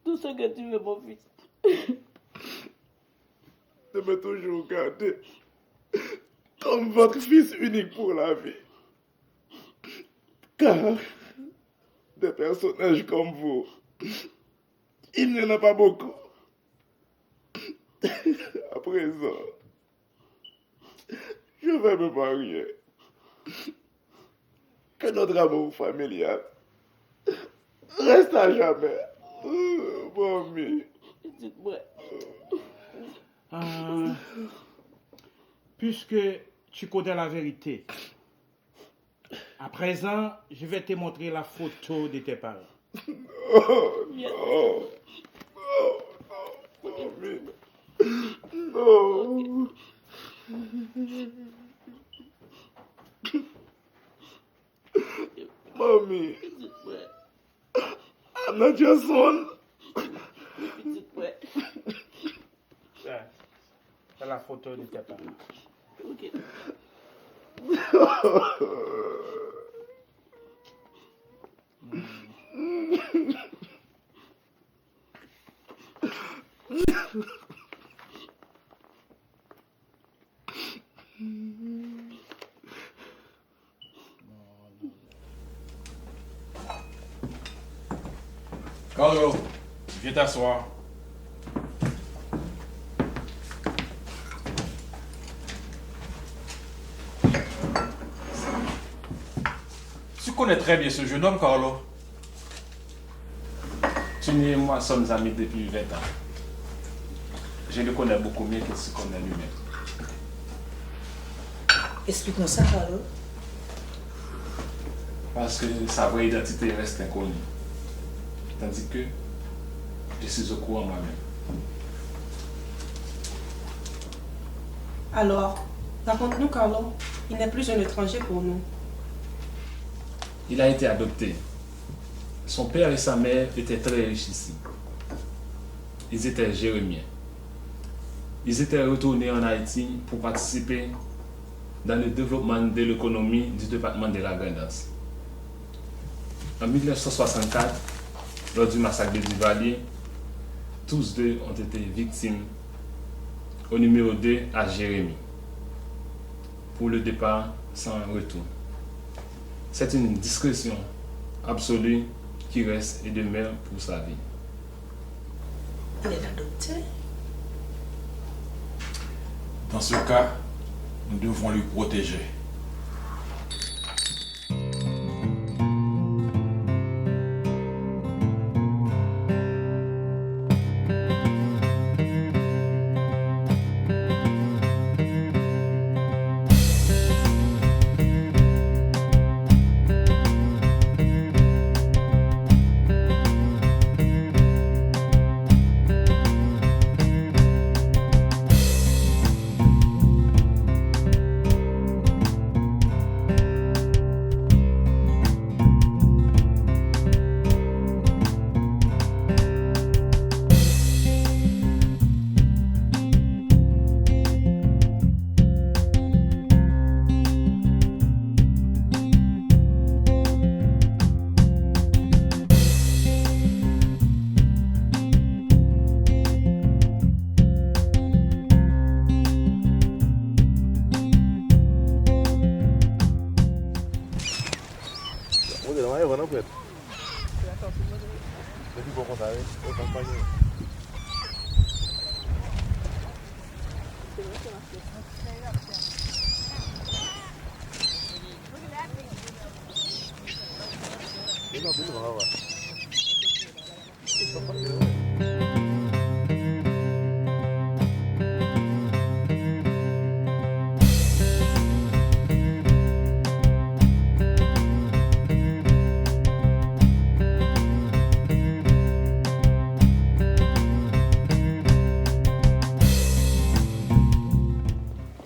Tout ce que tu veux, mon fils.
De me toujours garder comme votre fils unique pour la vie. Car des personnages comme vous, il n'y en a pas beaucoup. À présent, je vais me marier. Que notre amour familial reste à jamais. Mamie.
Puisque tu connais la vérité, à présent, je vais te montrer la photo de tes parents.
Oh, non. Non, mamie. Non. Mamie. I'm not your son.
C'est la photo de tes parents.
Ok.
Carlo, viens t'asseoir. Tu connais très bien ce jeune homme, Carlo.
Tunier et moi sommes amis depuis 20 ans. Je le connais beaucoup mieux qu'il se connaît lui-même.
Explique-nous ça, Carlo.
Parce que sa vraie identité reste inconnue. Tandis que je suis au courant moi-même.
Alors, raconte-nous, Carlo. Il n'est plus un étranger pour nous.
Il a été adopté. Son père et sa mère étaient très riches ici. Ils étaient jérémiens. Ils étaient retournés en Haïti pour participer dans le développement de l'économie du département de la Grand'Anse. En 1964, lors du massacre de Duvalier, tous deux ont été victimes au numéro 2 à Jérémie pour le départ sans retour. C'est une discrétion absolue qui reste et demeure pour sa vie.
Il est adopté.
Dans ce cas, nous devons lui protéger.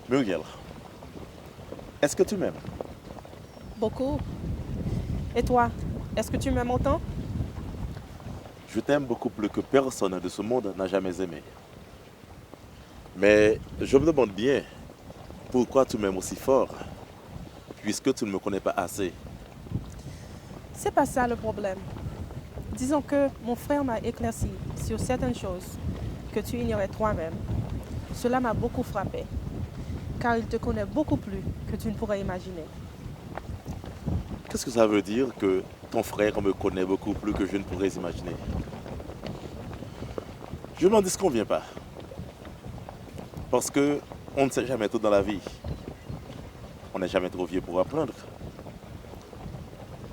Muriel, est-ce que tu m'aimes?
Beaucoup. Et toi, est-ce que tu m'aimes autant?
Je t'aime beaucoup plus que personne de ce monde n'a jamais aimé. Mais je me demande bien pourquoi tu m'aimes aussi fort, puisque tu ne me connais pas assez.
C'est pas ça le problème. Disons que mon frère m'a éclairci sur certaines choses que tu ignorais toi-même. Cela m'a beaucoup frappé, car il te connaît beaucoup plus que tu ne pourrais imaginer.
Qu'est-ce que ça veut dire que ton frère me connaît beaucoup plus que je ne pourrais imaginer. Je m'en disconviens pas. Parce que on ne sait jamais tout dans la vie. On n'est jamais trop vieux pour apprendre.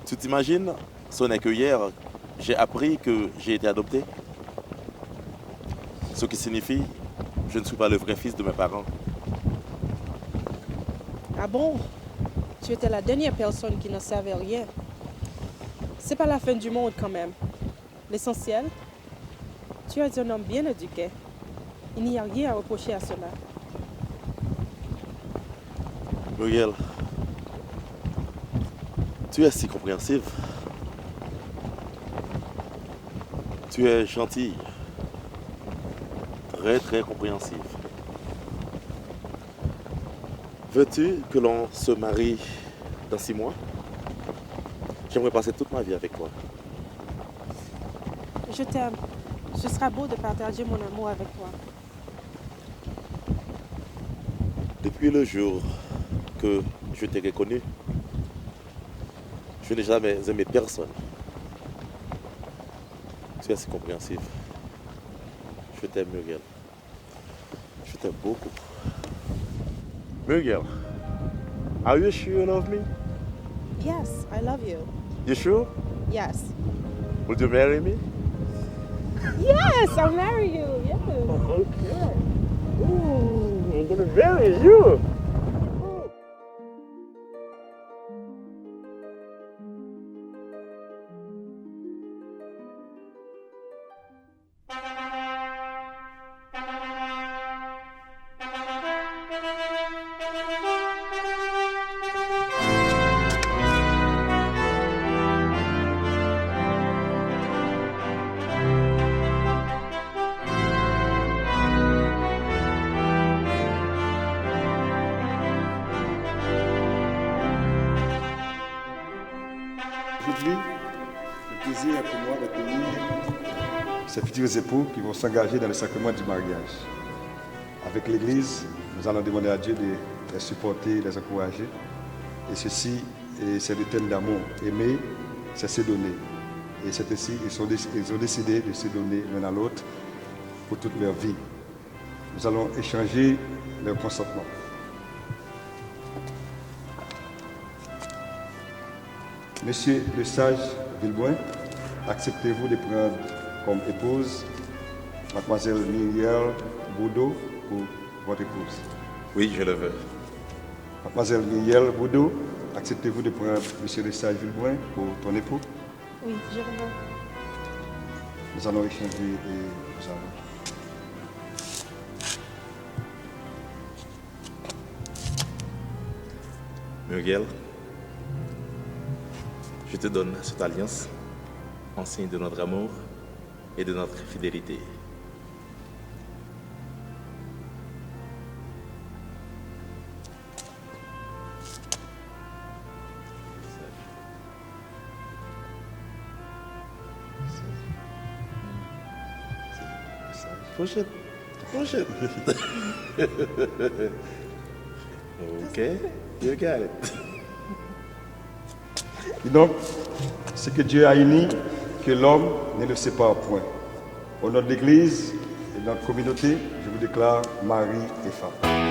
Tu t'imagines, ce n'est que hier, j'ai appris que j'ai été adopté. Ce qui signifie que je ne suis pas le vrai fils de mes parents.
Ah bon? Tu étais la dernière personne qui ne savait rien. C'est pas la fin du monde quand même. L'essentiel, tu es un homme bien éduqué. Il n'y a rien à reprocher à cela.
Muriel, tu es si compréhensive. Tu es gentille. Très, très compréhensive. Veux-tu que l'on se marie dans 6 mois? J'aimerais passer toute ma vie avec toi.
Je t'aime. Ce sera beau de partager mon amour avec toi.
Depuis le jour que je t'ai reconnu, je n'ai jamais aimé personne. Tu es si compréhensive. Je t'aime, Muriel. Je t'aime beaucoup. Muriel, are you sure you love me?
Yes, I love you.
You sure?
Yes.
Would you marry me?
Yes, I'll marry you. Yes.
Okay. Ooh, I'm gonna marry you.
Aujourd'hui, le plaisir est pour moi d'accueillir ces futurs époux qui vont s'engager dans le sacrement du mariage. Avec l'Église, nous allons demander à Dieu de les supporter, de les encourager. Et ceci, c'est le thème d'amour. Aimer, c'est se donner. Et c'est ainsi ils ont décidé de se donner l'un à l'autre pour toute leur vie. Nous allons échanger leur consentement. Monsieur le sage Villeboin, acceptez-vous de prendre comme épouse mademoiselle Muriel Boudot pour votre épouse?
Oui, je le veux.
Mademoiselle Muriel Boudot, acceptez-vous de prendre monsieur le sage Villeboin pour ton époux?
Oui, je le veux.
Nous allons échanger et nous allons.
Muriel, je te donne cette alliance en signe de notre amour et de notre fidélité. Push it. Push it. Okay, you got it.
Et donc, ce que Dieu a uni, que l'homme ne le sépare point. Au nom de l'Église et de notre communauté, je vous déclare mari et femme.